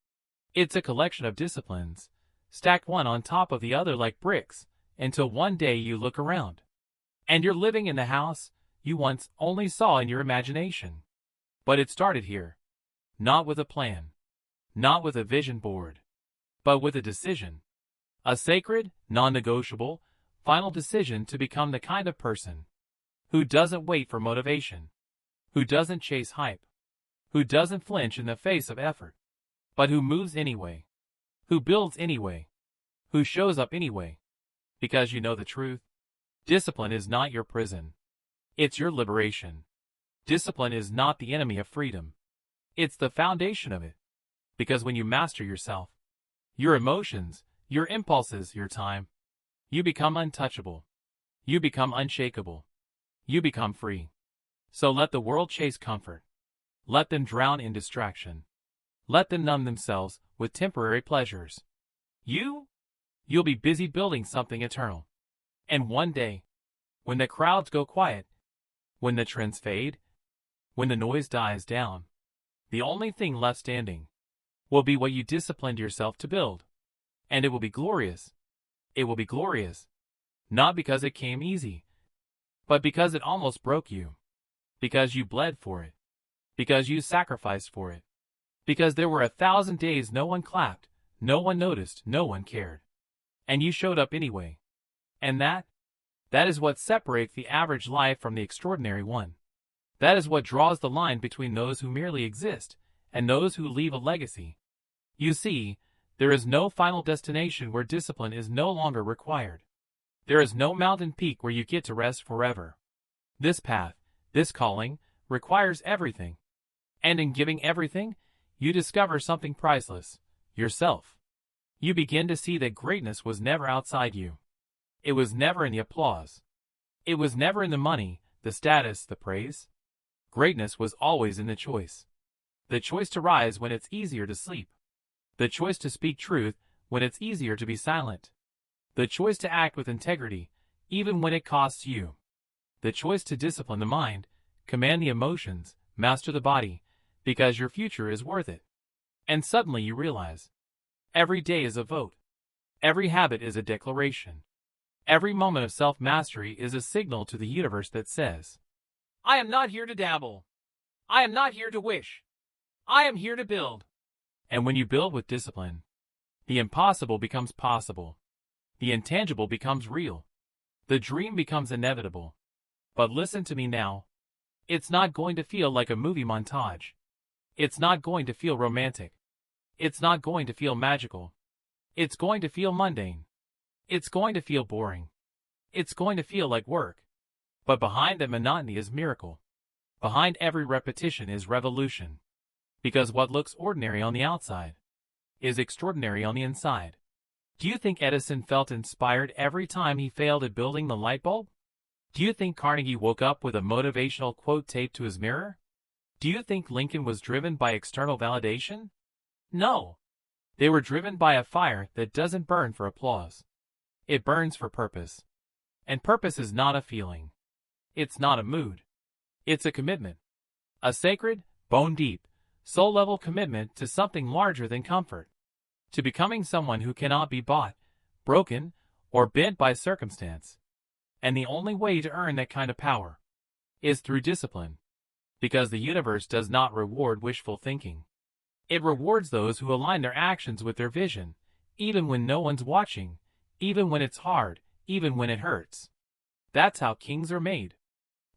It's a collection of disciplines, stacked one on top of the other like bricks, until one day you look around. And you're living in the house you once only saw in your imagination. But it started here. Not with a plan. Not with a vision board. But with a decision. A sacred, non-negotiable, final decision to become the kind of person who doesn't wait for motivation, who doesn't chase hype, who doesn't flinch in the face of effort, but who moves anyway, who builds anyway, who shows up anyway. Because you know the truth. Discipline is not your prison. It's your liberation. Discipline is not the enemy of freedom. It's the foundation of it. Because when you master yourself, your emotions, your impulses, your time, you become untouchable. You become unshakable. You become free. So let the world chase comfort. Let them drown in distraction. Let them numb themselves with temporary pleasures. You'll be busy building something eternal. And one day, when the crowds go quiet, when the trends fade, when the noise dies down, the only thing left standing will be what you disciplined yourself to build. And it will be glorious. It will be glorious. Not because it came easy, but because it almost broke you. Because you bled for it. Because you sacrificed for it. Because there were 1,000 days no one clapped, no one noticed, no one cared. And you showed up anyway. And that is what separates the average life from the extraordinary one. That is what draws the line between those who merely exist and those who leave a legacy. You see, there is no final destination where discipline is no longer required. There is no mountain peak where you get to rest forever. This path, this calling, requires everything. And in giving everything, you discover something priceless, yourself. You begin to see that greatness was never outside you. It was never in the applause. It was never in the money, the status, the praise. Greatness was always in the choice. The choice to rise when it's easier to sleep. The choice to speak truth when it's easier to be silent. The choice to act with integrity, even when it costs you. The choice to discipline the mind, command the emotions, master the body, because your future is worth it. And suddenly you realize, every day is a vote. Every habit is a declaration. Every moment of self-mastery is a signal to the universe that says, I am not here to dabble. I am not here to wish. I am here to build. And when you build with discipline, the impossible becomes possible. The intangible becomes real. The dream becomes inevitable. But listen to me now. It's not going to feel like a movie montage. It's not going to feel romantic. It's not going to feel magical. It's going to feel mundane. It's going to feel boring. It's going to feel like work. But behind that monotony is miracle. Behind every repetition is revolution. Because what looks ordinary on the outside is extraordinary on the inside. Do you think Edison felt inspired every time he failed at building the light bulb? Do you think Carnegie woke up with a motivational quote taped to his mirror? Do you think Lincoln was driven by external validation? No. They were driven by a fire that doesn't burn for applause. It burns for purpose. And purpose is not a feeling. It's not a mood. It's a commitment. A sacred, bone-deep, soul-level commitment to something larger than comfort. To becoming someone who cannot be bought, broken, or bent by circumstance. And the only way to earn that kind of power is through discipline. Because the universe does not reward wishful thinking. It rewards those who align their actions with their vision, even when no one's watching, even when it's hard, even when it hurts. That's how kings are made.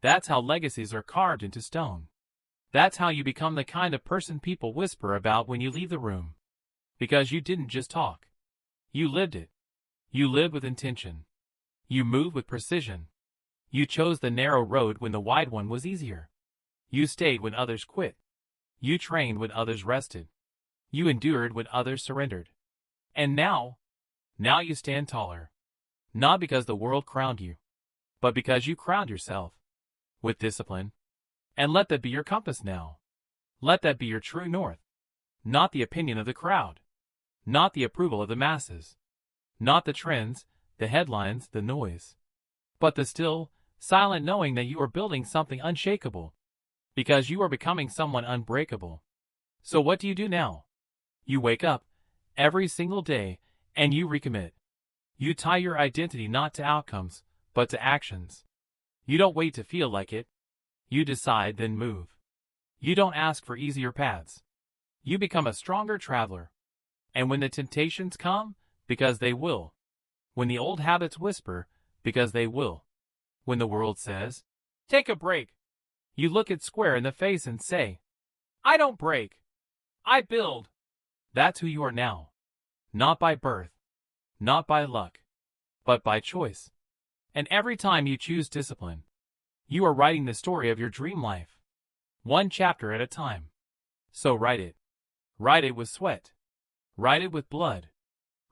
That's how legacies are carved into stone. That's how you become the kind of person people whisper about when you leave the room. Because you didn't just talk. You lived it. You lived with intention. You moved with precision. You chose the narrow road when the wide one was easier. You stayed when others quit. You trained when others rested. You endured when others surrendered. And now you stand taller. Not because the world crowned you, but because you crowned yourself. With discipline. And let that be your compass now. Let that be your true north. Not the opinion of the crowd. Not the approval of the masses. Not the trends, the headlines, the noise. But the still, silent knowing that you are building something unshakable. Because you are becoming someone unbreakable. So what do you do now? You wake up, every single day, and you recommit. You tie your identity not to outcomes, but to actions. You don't wait to feel like it. You decide, then move. You don't ask for easier paths. You become a stronger traveler. And when the temptations come, because they will. When the old habits whisper, because they will. When the world says, take a break. You look it square in the face and say, I don't break. I build. That's who you are now. Not by birth. Not by luck. But by choice. And every time you choose discipline, you are writing the story of your dream life. One chapter at a time. So write it. Write it with sweat. Write it with blood.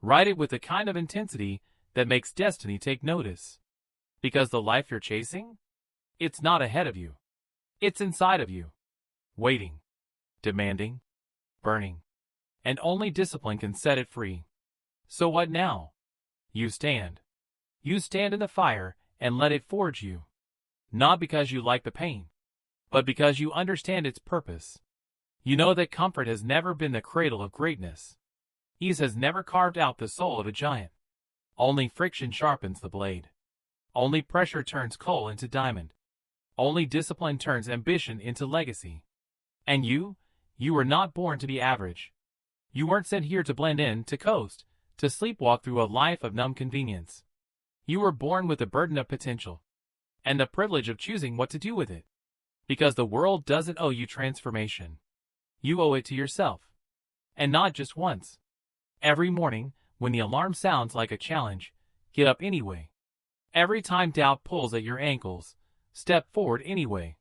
Write it with the kind of intensity that makes destiny take notice. Because the life you're chasing? It's not ahead of you. It's inside of you. Waiting. Demanding. Burning. And only discipline can set it free. So what now? You stand. You stand in the fire and let it forge you. Not because you like the pain, but because you understand its purpose. You know that comfort has never been the cradle of greatness. Ease has never carved out the soul of a giant. Only friction sharpens the blade. Only pressure turns coal into diamond. Only discipline turns ambition into legacy. And you were not born to be average. You weren't sent here to blend in, to coast, to sleepwalk through a life of numb convenience. You were born with the burden of potential, and the privilege of choosing what to do with it. Because the world doesn't owe you transformation. You owe it to yourself. And not just once. Every morning, when the alarm sounds like a challenge, get up anyway. Every time doubt pulls at your ankles, step forward anyway.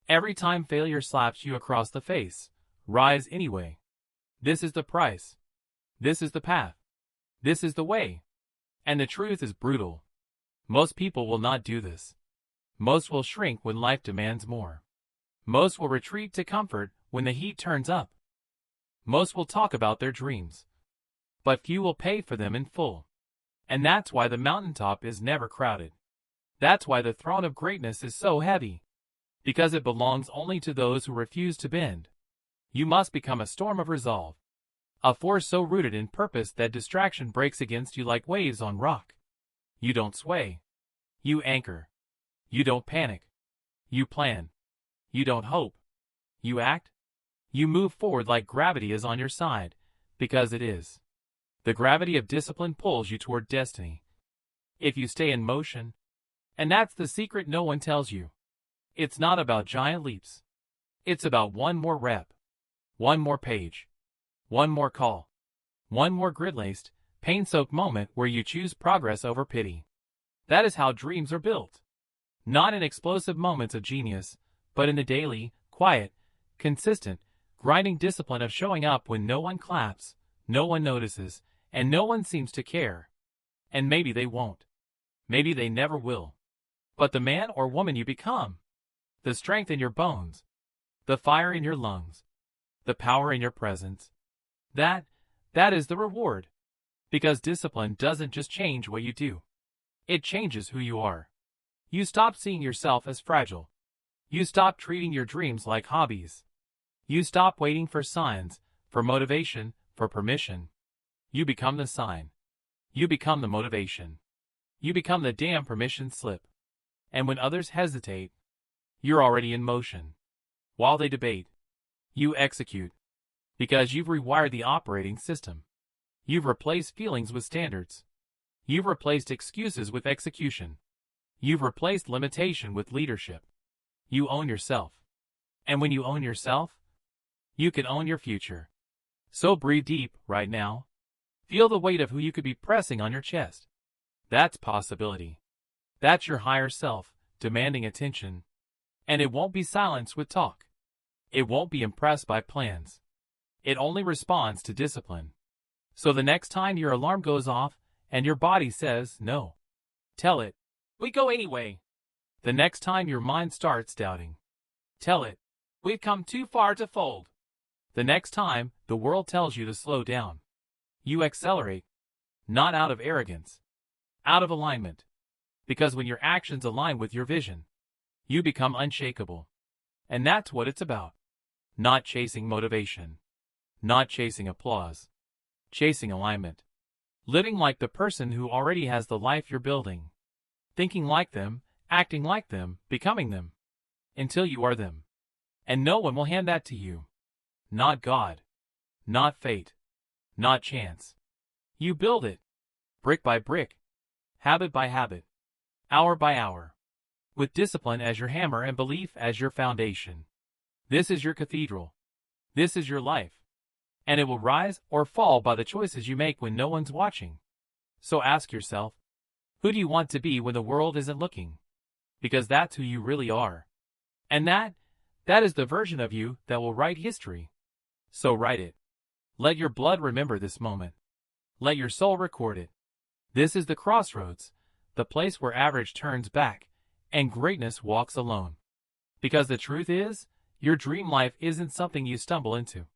Every time failure slaps you across the face, rise anyway. This is the price. This is the path. This is the way. And the truth is brutal. Most people will not do this. Most will shrink when life demands more. Most will retreat to comfort when the heat turns up. Most will talk about their dreams. But few will pay for them in full. And that's why the mountaintop is never crowded. That's why the throne of greatness is so heavy. Because it belongs only to those who refuse to bend. You must become a storm of resolve. A force so rooted in purpose that distraction breaks against you like waves on rock. You don't sway. You anchor. You don't panic. You plan. You don't hope. You act. You move forward like gravity is on your side, because it is. The gravity of discipline pulls you toward destiny. If you stay in motion, and that's the secret no one tells you. It's not about giant leaps. It's about one more rep. One more page. One more call. One more grit-laced, pain-soaked moment where you choose progress over pity. That is how dreams are built. Not in explosive moments of genius, but in the daily, quiet, consistent, grinding discipline of showing up when no one claps, no one notices, and no one seems to care. And maybe they won't. Maybe they never will. But the man or woman you become, the strength in your bones, the fire in your lungs, the power in your presence, that is the reward. Because discipline doesn't just change what you do. It changes who you are. You stop seeing yourself as fragile. You stop treating your dreams like hobbies. You stop waiting for signs, for motivation, for permission. You become the sign. You become the motivation. You become the damn permission slip. And when others hesitate, you're already in motion. While they debate, you execute. Because you've rewired the operating system. You've replaced feelings with standards. You've replaced excuses with execution. You've replaced limitation with leadership. You own yourself. And when you own yourself, you can own your future. So breathe deep right now. Feel the weight of who you could be pressing on your chest. That's possibility. That's your higher self, demanding attention. And it won't be silenced with talk. It won't be impressed by plans. It only responds to discipline. So the next time your alarm goes off and your body says no, tell it, we go anyway. The next time your mind starts doubting, tell it, we've come too far to fold. The next time the world tells you to slow down, you accelerate, not out of arrogance, out of alignment. Because when your actions align with your vision, you become unshakable. And that's what it's about. Not chasing motivation. Not chasing applause. Chasing alignment. Living like the person who already has the life you're building. Thinking like them, acting like them, becoming them. Until you are them. And no one will hand that to you. Not God. Not fate. Not chance. You build it. Brick by brick. Habit by habit. Hour by hour. With discipline as your hammer and belief as your foundation. This is your cathedral. This is your life. And it will rise or fall by the choices you make when no one's watching. So ask yourself, who do you want to be when the world isn't looking? Because that's who you really are. And that is the version of you that will write history. So write it. Let your blood remember this moment. Let your soul record it. This is the crossroads, the place where average turns back, and greatness walks alone. Because the truth is, your dream life isn't something you stumble into.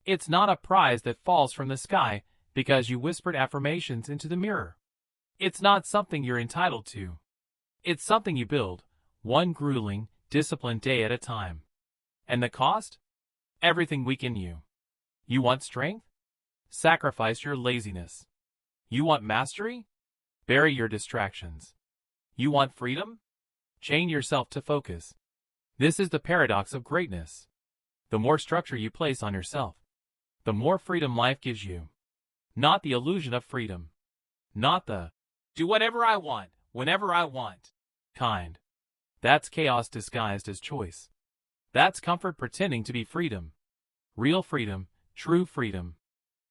It's not a prize that falls from the sky because you whispered affirmations into the mirror. It's not something you're entitled to. It's something you build, one grueling, disciplined day at a time. And the cost? Everything weaken you. You want strength? Sacrifice your laziness. You want mastery? Bury your distractions. You want freedom? Chain yourself to focus. This is the paradox of greatness. The more structure you place on yourself, the more freedom life gives you. Not the illusion of freedom. Not the do whatever I want, whenever I want kind. That's chaos disguised as choice. That's comfort pretending to be freedom. Real freedom, true freedom,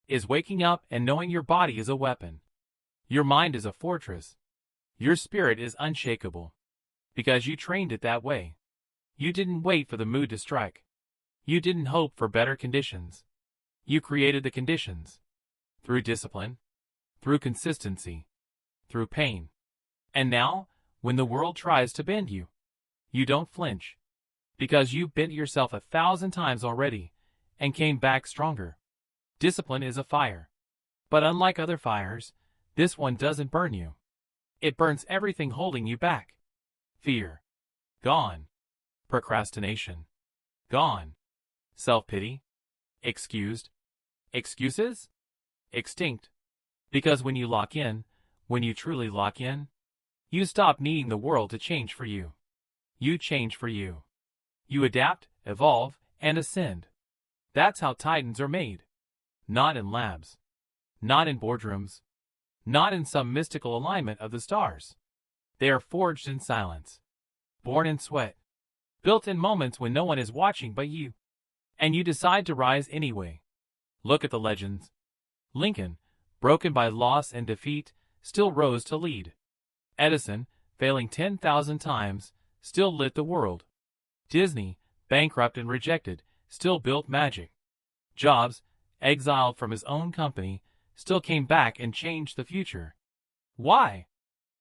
is waking up and knowing your body is a weapon. Your mind is a fortress. Your spirit is unshakable. Because you trained it that way. You didn't wait for the mood to strike. You didn't hope for better conditions. You created the conditions. Through discipline. Through consistency. Through pain. And now, when the world tries to bend you, you don't flinch. Because you've bent yourself 1,000 times already, and came back stronger. Discipline is a fire. But unlike other fires, this one doesn't burn you. It burns everything holding you back. Fear. Gone. Procrastination. Gone. Self-pity. Excused. Excuses? Extinct. Because when you lock in, when you truly lock in, you stop needing the world to change for you. You change for you. You adapt, evolve, and ascend. That's how titans are made. Not in labs. Not in boardrooms. Not in some mystical alignment of the stars. They are forged in silence. Born in sweat. Built in moments when no one is watching but you. And you decide to rise anyway. Look at the legends. Lincoln, broken by loss and defeat, still rose to lead. Edison, failing 10,000 times, still lit the world. Disney, bankrupt and rejected, still built magic. Jobs, exiled from his own company, still came back and changed the future. Why?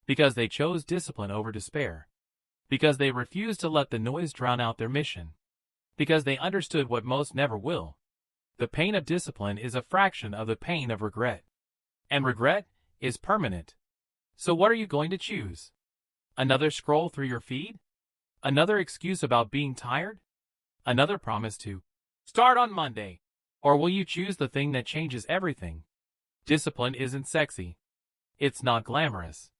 Because they chose discipline over despair. Because they refused to let the noise drown out their mission. Because they understood what most never will. The pain of discipline is a fraction of the pain of regret. And regret is permanent. So what are you going to choose? Another scroll through your feed? Another excuse about being tired? Another promise to start on Monday? Or will you choose the thing that changes everything? Discipline isn't sexy. It's not glamorous.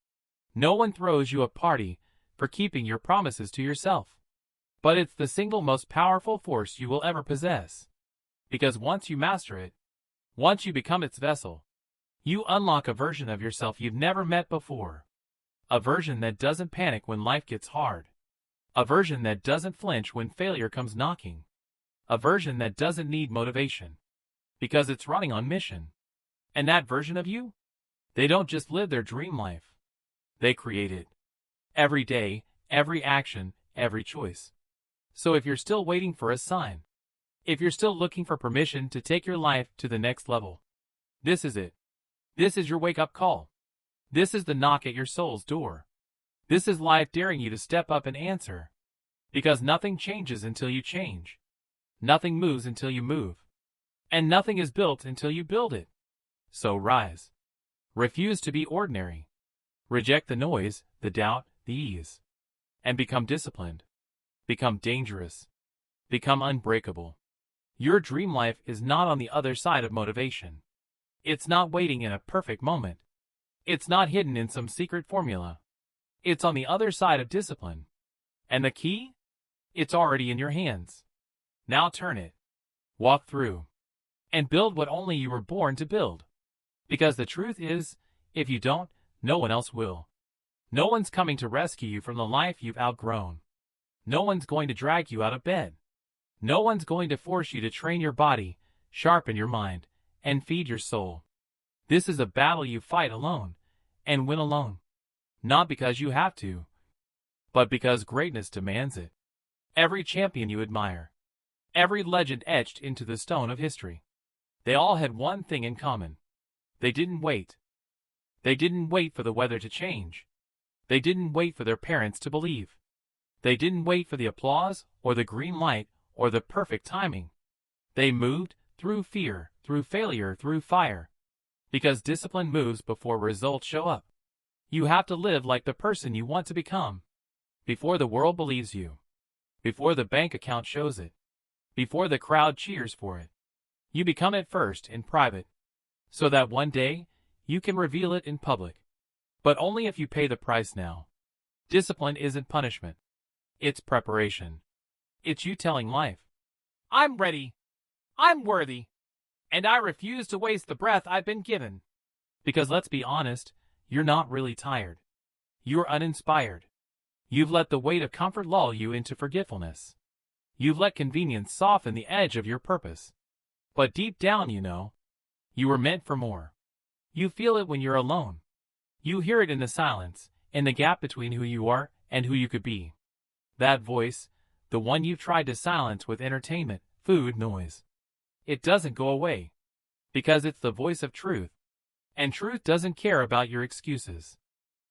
No one throws you a party for keeping your promises to yourself. But it's the single most powerful force you will ever possess. Because once you master it, once you become its vessel, you unlock a version of yourself you've never met before. A version that doesn't panic when life gets hard. A version that doesn't flinch when failure comes knocking. A version that doesn't need motivation. Because it's running on mission. And that version of you? They don't just live their dream life. They create it. Every day, every action, every choice. So if you're still waiting for a sign, if you're still looking for permission to take your life to the next level, this is it. This is your wake-up call. This is the knock at your soul's door. This is life daring you to step up and answer. Because nothing changes until you change. Nothing moves until you move. And nothing is built until you build it. So rise. Refuse to be ordinary. Reject the noise, the doubt, the ease. And become disciplined. Become dangerous. Become unbreakable. Your dream life is not on the other side of motivation. It's not waiting in a perfect moment. It's not hidden in some secret formula. It's on the other side of discipline. And the key? It's already in your hands. Now turn it. Walk through. And build what only you were born to build. Because the truth is, if you don't, no one else will. No one's coming to rescue you from the life you've outgrown. No one's going to drag you out of bed. No one's going to force you to train your body, sharpen your mind, and feed your soul. This is a battle you fight alone, and win alone. Not because you have to, but because greatness demands it. Every champion you admire, every legend etched into the stone of history, they all had one thing in common. They didn't wait. They didn't wait for the weather to change. They didn't wait for their parents to believe. They didn't wait for the applause, or the green light, or the perfect timing. They moved through fear, through failure, through fire. Because discipline moves before results show up. You have to live like the person you want to become. Before the world believes you. Before the bank account shows it. Before the crowd cheers for it. You become it first in private. So that one day, you can reveal it in public. But only if you pay the price now. Discipline isn't punishment. It's preparation. It's you telling life, I'm ready. I'm worthy. And I refuse to waste the breath I've been given. Because let's be honest, you're not really tired. You're uninspired. You've let the weight of comfort lull you into forgetfulness. You've let convenience soften the edge of your purpose. But deep down you know, you were meant for more. You feel it when you're alone. You hear it in the silence, in the gap between who you are and who you could be. That voice, the one you've tried to silence with entertainment, food, noise. It doesn't go away. Because it's the voice of truth. And truth doesn't care about your excuses.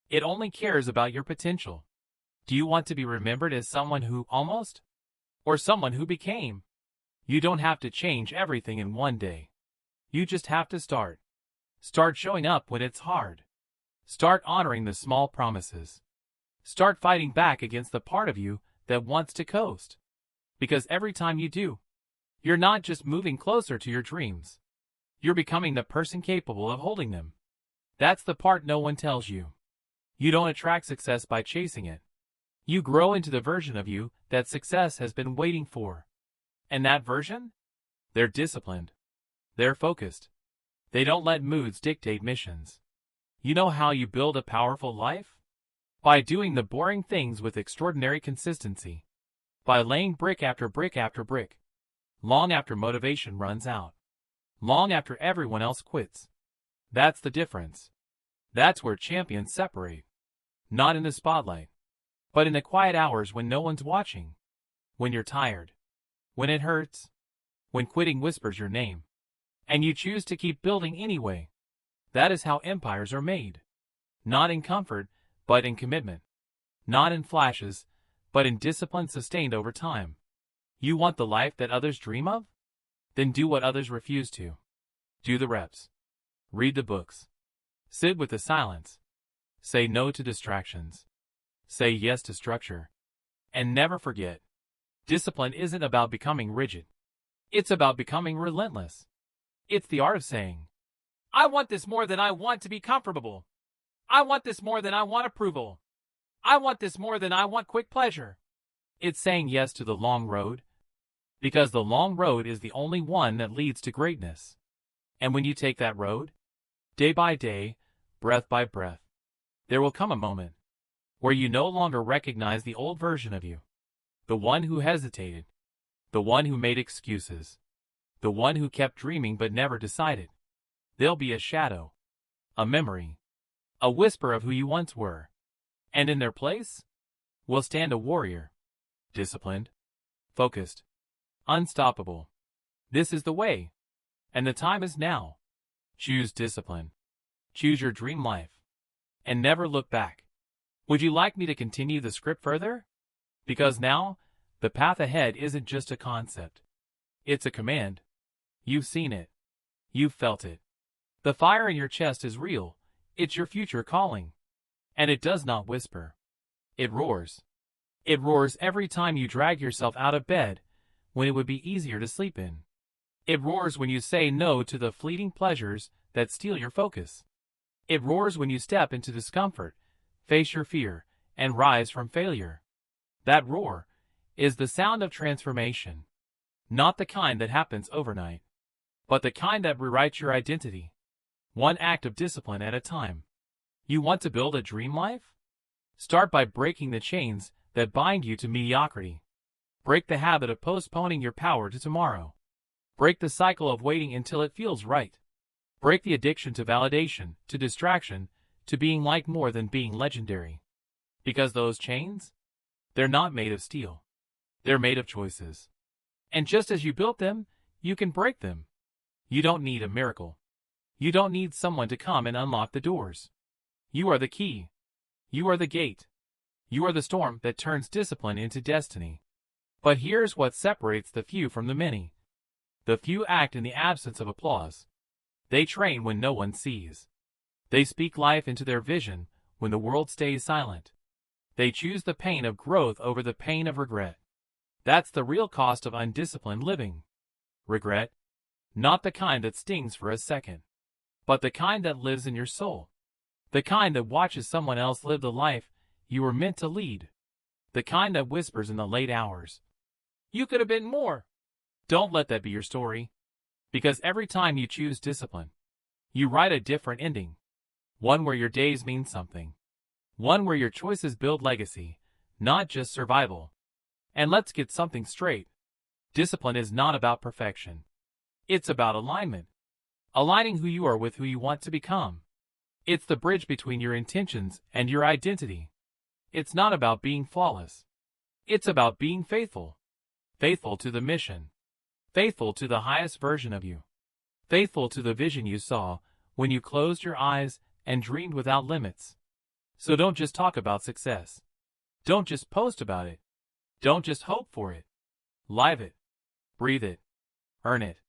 It only cares about your potential. Do you want to be remembered as someone who almost? Or someone who became? You don't have to change everything in one day. You just have to start. Start showing up when it's hard. Start honoring the small promises. Start fighting back against the part of you that wants to coast. Because every time you do, you're not just moving closer to your dreams. You're becoming the person capable of holding them. That's the part no one tells you. You don't attract success by chasing it. You grow into the version of you that success has been waiting for. And that version? They're disciplined. They're focused. They don't let moods dictate missions. You know how you build a powerful life? By doing the boring things with extraordinary consistency. By laying brick after brick after brick. Long after motivation runs out. Long after everyone else quits. That's the difference. That's where champions separate. Not in the spotlight. but in the quiet hours when no one's watching, when you're tired, when it hurts, when quitting whispers your name, and you choose to keep building anyway. That is how empires are made. Not in comfort, but in commitment. Not in flashes, but in discipline sustained over time. You want the life that others dream of? Then do what others refuse to. Do the reps. Read the books. Sit with the silence. Say no to distractions. Say yes to structure. And never forget, discipline isn't about becoming rigid. It's about becoming relentless. It's the art of saying, I want this more than I want to be comfortable. I want this more than I want approval. I want this more than I want quick pleasure. It's saying yes to the long road, because the long road is the only one that leads to greatness. And when you take that road, day by day, breath by breath, there will come a moment where you no longer recognize the old version of you, the one who hesitated, the one who made excuses, the one who kept dreaming but never decided. There'll be a shadow, a memory, a whisper of who you once were, and in their place will stand a warrior, disciplined, focused, unstoppable. This is the way, and the time is now. Choose discipline. Choose your dream life, and never look back. Would you like me to continue the script further? Because now, the path ahead isn't just a concept. It's a command. You've seen it. You've felt it. The fire in your chest is real. It's your future calling. And it does not whisper. It roars. It roars every time you drag yourself out of bed when it would be easier to sleep in. It roars when you say no to the fleeting pleasures that steal your focus. It roars when you step into discomfort, face your fear, and rise from failure. That roar is the sound of transformation. Not the kind that happens overnight, but the kind that rewrites your identity, one act of discipline at a time. You want to build a dream life? Start by breaking the chains that bind you to mediocrity. Break the habit of postponing your power to tomorrow. Break the cycle of waiting until it feels right. Break the addiction to validation, to distraction, to being liked more than being legendary. Because those chains? They're not made of steel. They're made of choices. And just as you built them, you can break them. You don't need a miracle. You don't need someone to come and unlock the doors. You are the key. You are the gate. You are the storm that turns discipline into destiny. But here's what separates the few from the many. The few act in the absence of applause. They train when no one sees. They speak life into their vision when the world stays silent. They choose the pain of growth over the pain of regret. That's the real cost of undisciplined living. Regret. Not the kind that stings for a second, but the kind that lives in your soul. The kind that watches someone else live the life you were meant to lead. The kind that whispers in the late hours, "You could have been more." Don't let that be your story. Because every time you choose discipline, you write a different ending. One where your days mean something. One where your choices build legacy, not just survival. And let's get something straight. Discipline is not about perfection. It's about alignment. Aligning who you are with who you want to become. It's the bridge between your intentions and your identity. It's not about being flawless. It's about being faithful. Faithful to the mission. Faithful to the highest version of you. Faithful to the vision you saw when you closed your eyes and dreamed without limits. So don't just talk about success. Don't just post about it. Don't just hope for it. Live it. Breathe it. Earn it.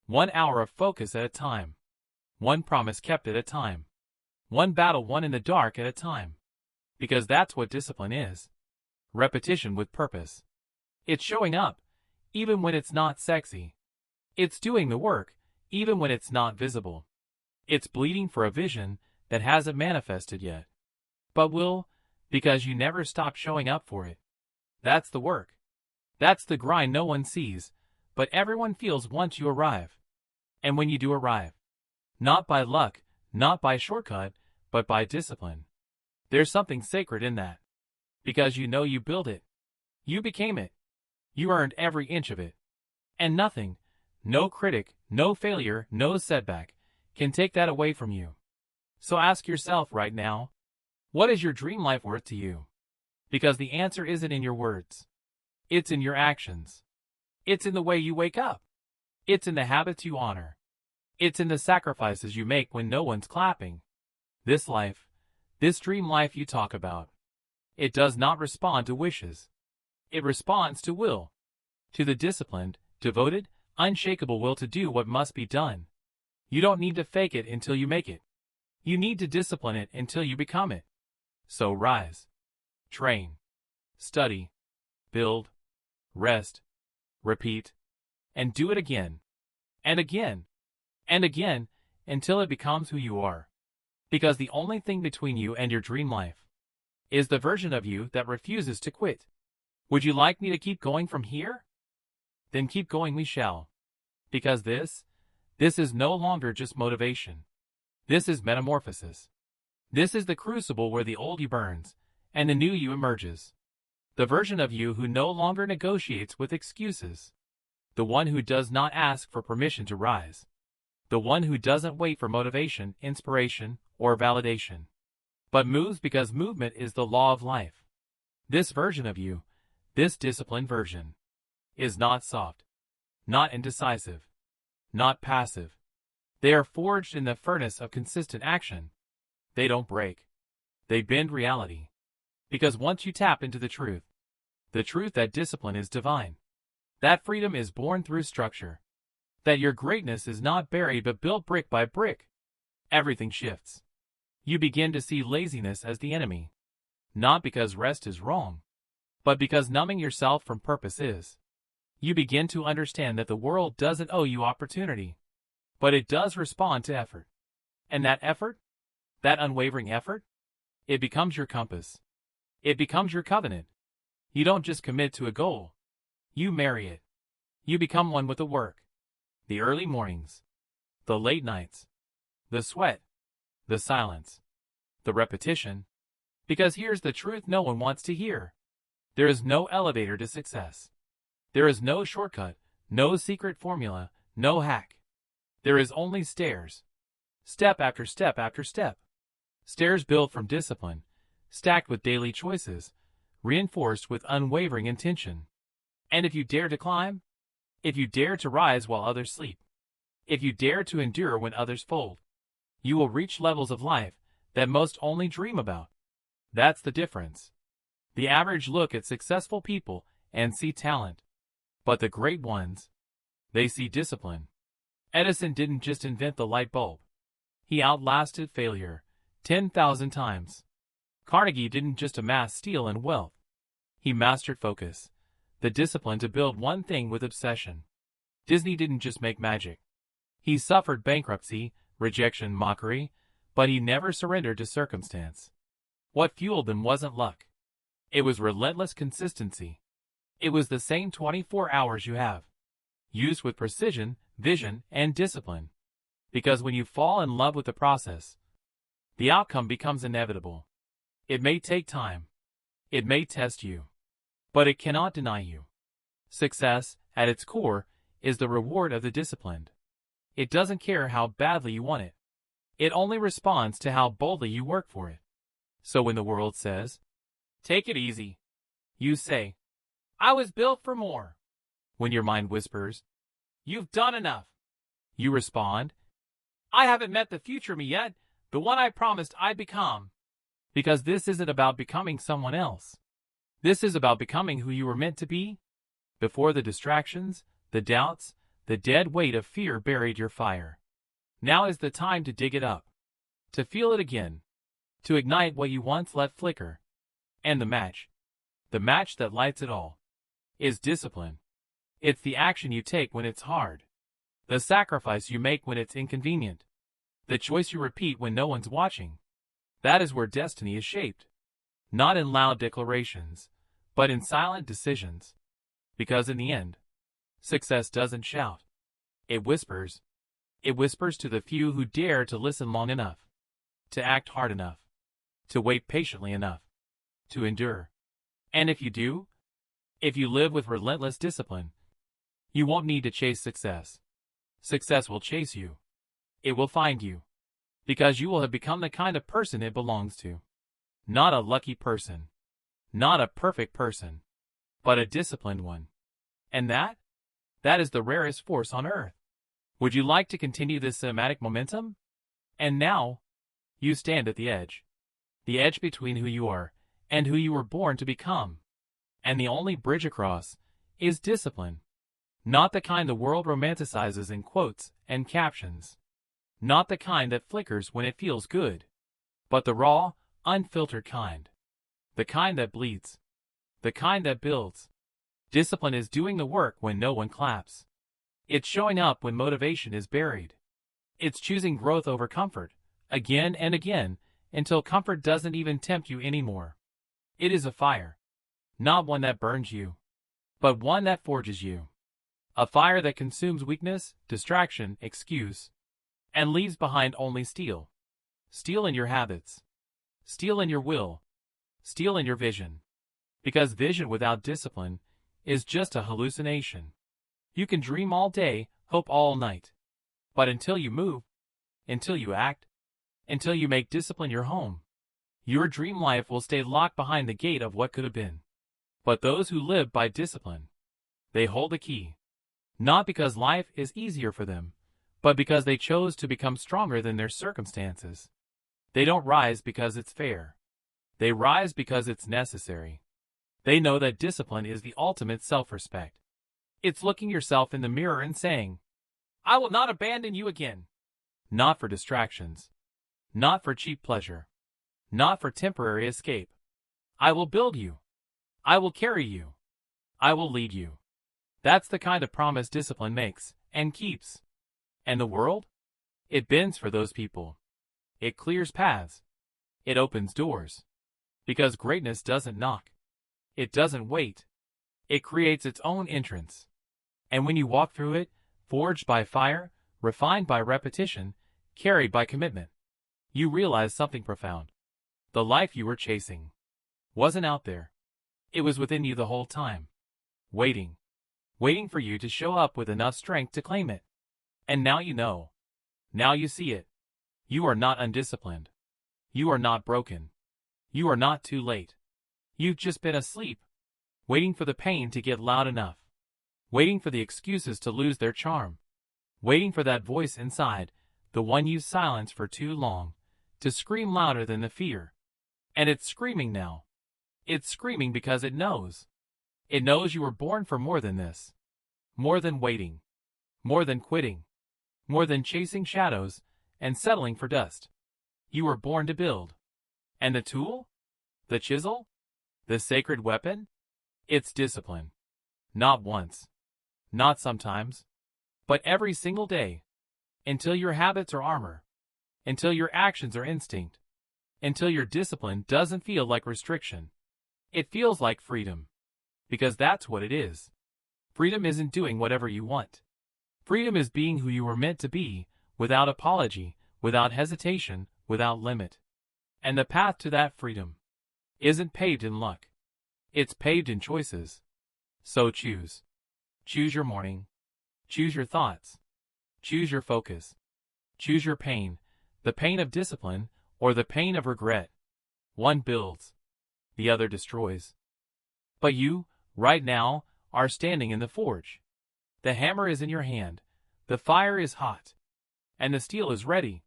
1 hour of focus at a time. One promise kept at a time. One battle won in the dark at a time. Because that's what discipline is. Repetition with purpose. It's showing up, even when it's not sexy. It's doing the work, even when it's not visible. It's bleeding for a vision that hasn't manifested yet, but will, because you never stop showing up for it. That's the work. That's the grind no one sees, but everyone feels once you arrive. And when you do arrive, not by luck, not by shortcut, but by discipline, there's something sacred in that. Because you know you built it. You became it. You earned every inch of it. And nothing, no critic, no failure, no setback, can take that away from you. So ask yourself right now, what is your dream life worth to you? Because the answer isn't in your words. It's in your actions. It's in the way you wake up. It's in the habits you honor. It's in the sacrifices you make when no one's clapping. This life, this dream life you talk about, it does not respond to wishes. It responds to will. To the disciplined, devoted, unshakable will to do what must be done. You don't need to fake it until you make it. You need to discipline it until you become it. So rise. Train. Study. Build. Rest. Repeat. And do it again. And again. And again, until it becomes who you are. Because the only thing between you and your dream life is the version of you that refuses to quit. Would you like me to keep going from here? Then keep going we shall. Because this is no longer just motivation. This is metamorphosis. This is the crucible where the old you burns, and the new you emerges. The version of you who no longer negotiates with excuses. The one who does not ask for permission to rise. The one who doesn't wait for motivation, inspiration, or validation, but moves because movement is the law of life. This version of you, this disciplined version, is not soft, not indecisive, not passive. They are forged in the furnace of consistent action. They don't break. They bend reality. Because once you tap into the truth that discipline is divine, that freedom is born through structure, that your greatness is not buried but built brick by brick, everything shifts. You begin to see laziness as the enemy. Not because rest is wrong, but because numbing yourself from purpose is. You begin to understand that the world doesn't owe you opportunity, but it does respond to effort. And that effort, that unwavering effort, it becomes your compass. It becomes your covenant. You don't just commit to a goal. You marry it. You become one with the work. The early mornings. The late nights. The sweat. The silence. The repetition. Because here's the truth no one wants to hear. There is no elevator to success. There is no shortcut, no secret formula, no hack. There is only stairs. Step after step after step. Stairs built from discipline, stacked with daily choices, reinforced with unwavering intention. And if you dare to climb, if you dare to rise while others sleep, if you dare to endure when others fold, you will reach levels of life that most only dream about. That's the difference. The average look at successful people and see talent. But the great ones, they see discipline. Edison didn't just invent the light bulb. He outlasted failure 10,000 times. Carnegie didn't just amass steel and wealth. He mastered focus, the discipline to build one thing with obsession. Disney didn't just make magic. He suffered bankruptcy, rejection, mockery, but he never surrendered to circumstance. What fueled them wasn't luck. It was relentless consistency. It was the same 24 hours you have, used with precision, vision, and discipline. Because when you fall in love with the process, the outcome becomes inevitable. It may take time. It may test you. But it cannot deny you. Success, at its core, is the reward of the disciplined. It doesn't care how badly you want it. It only responds to how boldly you work for it. So when the world says, "Take it easy," you say, "I was built for more." When your mind whispers, "You've done enough," you respond, "I haven't met the future me yet, the one I promised I'd become." Because this isn't about becoming someone else. This is about becoming who you were meant to be. Before the distractions, the doubts, the dead weight of fear buried your fire. Now is the time to dig it up. To feel it again. To ignite what you once let flicker. And the match that lights it all, is discipline. It's the action you take when it's hard. The sacrifice you make when it's inconvenient. The choice you repeat when no one's watching. That is where destiny is shaped. Not in loud declarations, but in silent decisions. Because in the end, success doesn't shout. It whispers. It whispers to the few who dare to listen long enough, to act hard enough, to wait patiently enough, to endure. And if you do, if you live with relentless discipline, you won't need to chase success. Success will chase you. It will find you. Because you will have become the kind of person it belongs to. Not a lucky person. Not a perfect person, but a disciplined one. And that is the rarest force on earth. Would you like to continue this cinematic momentum? And now, you stand at the edge between who you are and who you were born to become. And the only bridge across is discipline. Not the kind the world romanticizes in quotes and captions. Not the kind that flickers when it feels good. But the raw, unfiltered kind. The kind that bleeds. The kind that builds. Discipline is doing the work when no one claps. It's showing up when motivation is buried. It's choosing growth over comfort, again and again, until comfort doesn't even tempt you anymore. It is a fire. Not one that burns you, but one that forges you. A fire that consumes weakness, distraction, excuse, and leaves behind only steel. Steel in your habits. Steel in your will. Steel in your vision. Because vision without discipline is just a hallucination. You can dream all day, hope all night. But until you move, until you act, until you make discipline your home, your dream life will stay locked behind the gate of what could have been. But those who live by discipline, they hold the key. Not because life is easier for them, but because they chose to become stronger than their circumstances. They don't rise because it's fair. They rise because it's necessary. They know that discipline is the ultimate self-respect. It's looking yourself in the mirror and saying, I will not abandon you again. Not for distractions. Not for cheap pleasure. Not for temporary escape. I will build you. I will carry you. I will lead you. That's the kind of promise discipline makes and keeps. And the world? It bends for those people. It clears paths. It opens doors. Because greatness doesn't knock. It doesn't wait. It creates its own entrance. And when you walk through it, forged by fire, refined by repetition, carried by commitment, you realize something profound. The life you were chasing wasn't out there. It was within you the whole time. Waiting. Waiting for you to show up with enough strength to claim it. And now you know. Now you see it. You are not undisciplined. You are not broken. You are not too late. You've just been asleep, waiting for the pain to get loud enough. Waiting for the excuses to lose their charm. Waiting for that voice inside, the one you silenced for too long, to scream louder than the fear. And it's screaming now. It's screaming because it knows. It knows you were born for more than this. More than waiting. More than quitting. More than chasing shadows and settling for dust. You were born to build. And the tool? The chisel? The sacred weapon? It's discipline. Not once. Not sometimes. But every single day. Until your habits are armor. Until your actions are instinct. Until your discipline doesn't feel like restriction. It feels like freedom. Because that's what it is. Freedom isn't doing whatever you want. Freedom is being who you were meant to be, without apology, without hesitation, without limit. And the path to that freedom isn't paved in luck. It's paved in choices. So choose. Choose your morning. Choose your thoughts. Choose your focus. Choose your pain, the pain of discipline, or the pain of regret. One builds. The other destroys. But you, right now, are standing in the forge. The hammer is in your hand. The fire is hot. And the steel is ready.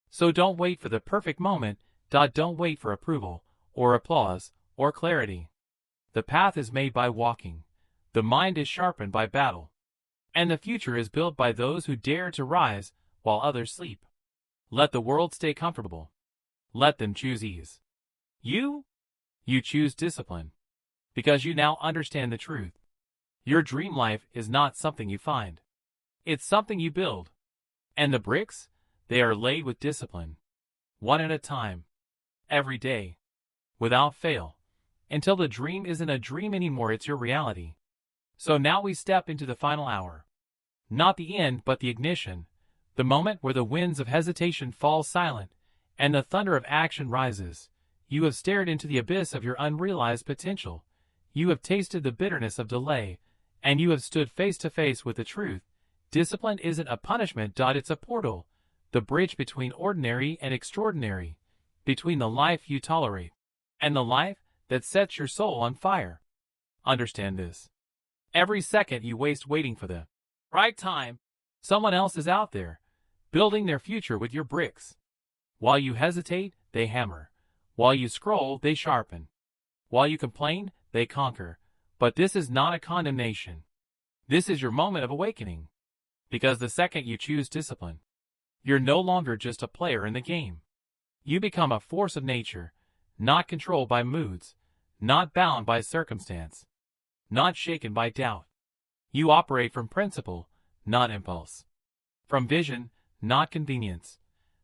So don't wait for the perfect moment. Don't wait for approval, or applause, or clarity. The path is made by walking. The mind is sharpened by battle. And the future is built by those who dare to rise while others sleep. Let the world stay comfortable. Let them choose ease. You choose discipline. Because you now understand the truth. Your dream life is not something you find. It's something you build. And the bricks, they are laid with discipline. One at a time. Every day. Without fail. Until the dream isn't a dream anymore, it's your reality. So now we step into the final hour. Not the end, but the ignition. The moment where the winds of hesitation fall silent, and the thunder of action rises. You have stared into the abyss of your unrealized potential. You have tasted the bitterness of delay, and you have stood face to face with the truth. Discipline isn't a punishment. It's a portal. The bridge between ordinary and extraordinary. Between the life you tolerate and the life that sets your soul on fire. Understand this. Every second you waste waiting for the right time, someone else is out there, building their future with your bricks. While you hesitate, they hammer. While you scroll, they sharpen. While you complain, they conquer. But this is not a condemnation. This is your moment of awakening. Because the second you choose discipline, you're no longer just a player in the game. You become a force of nature, not controlled by moods, not bound by circumstance, not shaken by doubt. You operate from principle, not impulse. From vision, not convenience.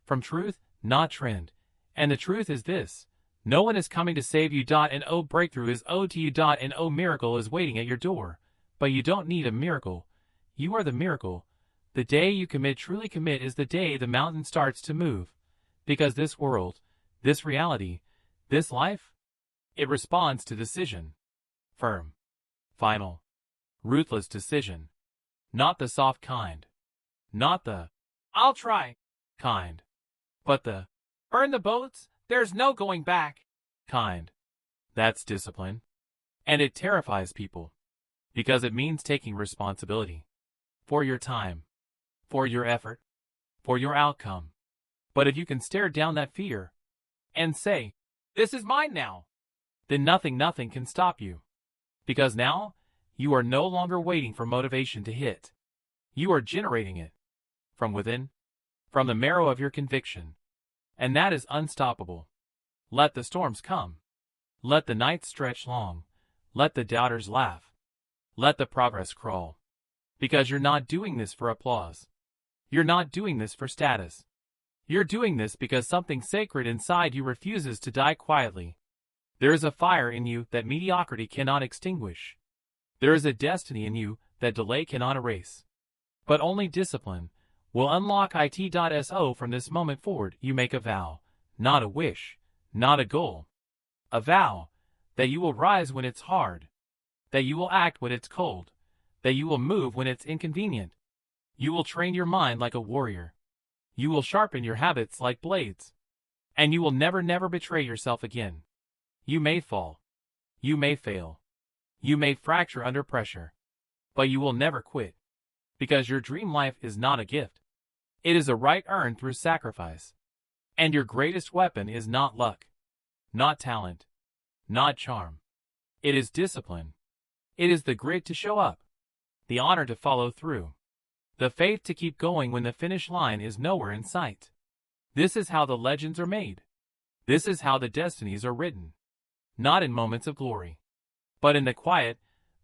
From truth, not trend. And the truth is this: no one is coming to save you. No breakthrough is owed to you. No miracle is waiting at your door. But you don't need a miracle. You are the miracle. The day you commit, truly commit, is the day the mountain starts to move. Because this world, this reality, this life, it responds to decision. Firm, final, ruthless decision. Not the soft kind. Not the "I'll try" kind. But the "burn the boats, there's no going back" kind. That's discipline. And it terrifies people. Because it means taking responsibility. For your time. For your effort. For your outcome. But if you can stare down that fear and say, "This is mine now," then nothing can stop you. Because now, you are no longer waiting for motivation to hit. You are generating it. From within. From the marrow of your conviction. And that is unstoppable. Let the storms come. Let the nights stretch long. Let the doubters laugh. Let the progress crawl. Because you're not doing this for applause. You're not doing this for status. You're doing this because something sacred inside you refuses to die quietly. There is a fire in you that mediocrity cannot extinguish. There is a destiny in you that delay cannot erase. But only discipline will unlock it. So from this moment forward, you make a vow, not a wish, not a goal. A vow that you will rise when it's hard, that you will act when it's cold, that you will move when it's inconvenient. You will train your mind like a warrior. You will sharpen your habits like blades. And you will never betray yourself again. You may fall. You may fail. You may fracture under pressure. But you will never quit. Because your dream life is not a gift. It is a right earned through sacrifice. And your greatest weapon is not luck. Not talent. Not charm. It is discipline. It is the grit to show up. The honor to follow through. The faith to keep going when the finish line is nowhere in sight. This is how the legends are made. This is how the destinies are written. Not in moments of glory, but in the quiet,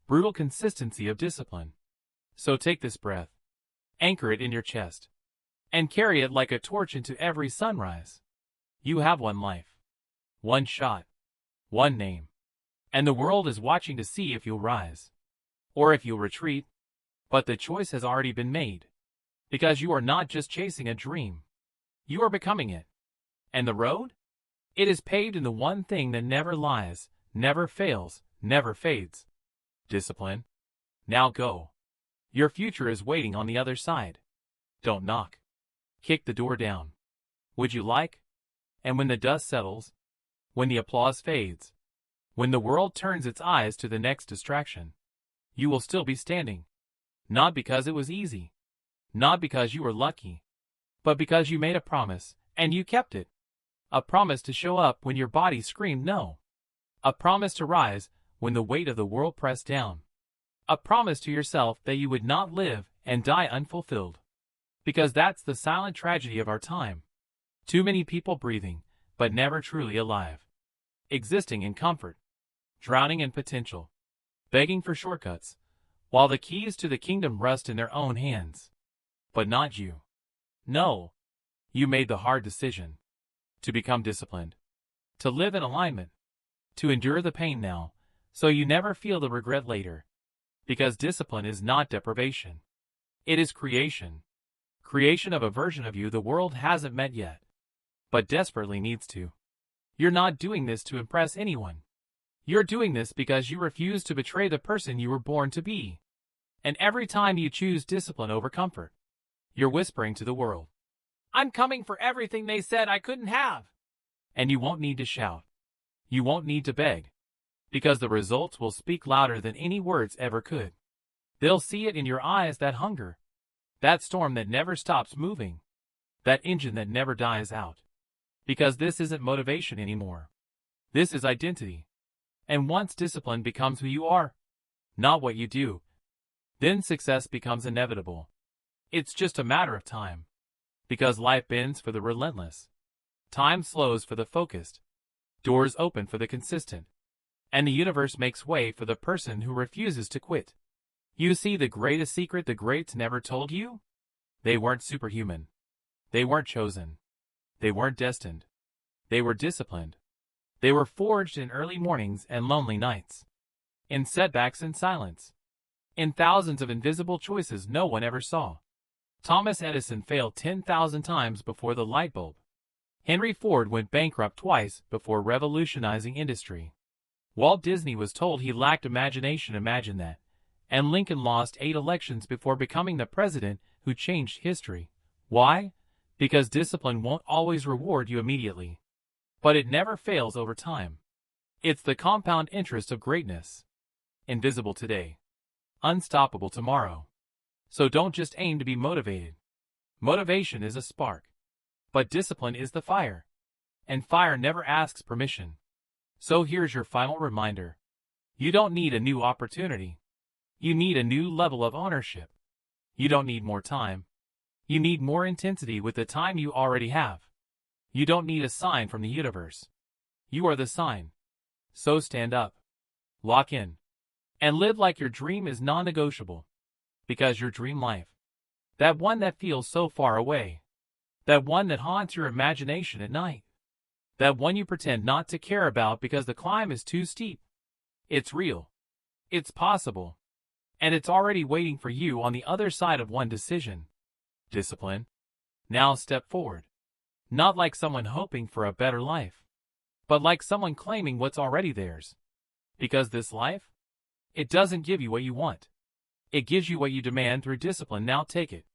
brutal consistency of discipline. So take this breath, anchor it in your chest, and carry it like a torch into every sunrise. You have one life, one shot, one name, and the world is watching to see if you'll rise, or if you'll retreat. But the choice has already been made, because you are not just chasing a dream, you are becoming it. And the road? It is paved in the one thing that never lies, never fails, never fades. Discipline. Now go. Your future is waiting on the other side. Don't knock. Kick the door down. Would you like? And when the dust settles, when the applause fades, when the world turns its eyes to the next distraction, you will still be standing. Not because it was easy, not because you were lucky, but because you made a promise, and you kept it. A promise to show up when your body screamed no. A promise to rise when the weight of the world pressed down. A promise to yourself that you would not live and die unfulfilled. Because that's the silent tragedy of our time. Too many people breathing, but never truly alive. Existing in comfort, drowning in potential, begging for shortcuts, while the keys to the kingdom rest in their own hands. But not you. No. You made the hard decision. To become disciplined. To live in alignment. To endure the pain now, so you never feel the regret later. Because discipline is not deprivation. It is creation. Creation of a version of you the world hasn't met yet, but desperately needs to. You're not doing this to impress anyone. You're doing this because you refuse to betray the person you were born to be. And every time you choose discipline over comfort, you're whispering to the world, "I'm coming for everything they said I couldn't have." And you won't need to shout. You won't need to beg. because the results will speak louder than any words ever could. They'll see it in your eyes, that hunger, that storm that never stops moving, that engine that never dies out. Because this isn't motivation anymore. This is identity. And once discipline becomes who you are, not what you do, then success becomes inevitable. It's just a matter of time. Because life bends for the relentless. Time slows for the focused. Doors open for the consistent. And the universe makes way for the person who refuses to quit. You see the greatest secret the greats never told you? They weren't superhuman. They weren't chosen. They weren't destined. They were disciplined. They were forged in early mornings and lonely nights. In setbacks and silence. In thousands of invisible choices no one ever saw. Thomas Edison failed 10,000 times before the light bulb. Henry Ford went bankrupt twice before revolutionizing industry. Walt Disney was told he lacked imagination, imagine that. And Lincoln lost 8 elections before becoming the president who changed history. Why? Because discipline won't always reward you immediately. But it never fails over time. It's the compound interest of greatness. Invisible today. Unstoppable tomorrow. So don't just aim to be motivated. Motivation is a spark. But discipline is the fire. And fire never asks permission. So here's your final reminder. You don't need a new opportunity. You need a new level of ownership. You don't need more time. You need more intensity with the time you already have. You don't need a sign from the universe. You are the sign. So stand up. Lock in. And live like your dream is non-negotiable. Because your dream life, that one that feels so far away, that one that haunts your imagination at night, that one you pretend not to care about because the climb is too steep, it's real, it's possible, and it's already waiting for you on the other side of one decision. Discipline. Now step forward. Not like someone hoping for a better life, but like someone claiming what's already theirs. Because this life, it doesn't give you what you want. It gives you what you demand through discipline. Now take it.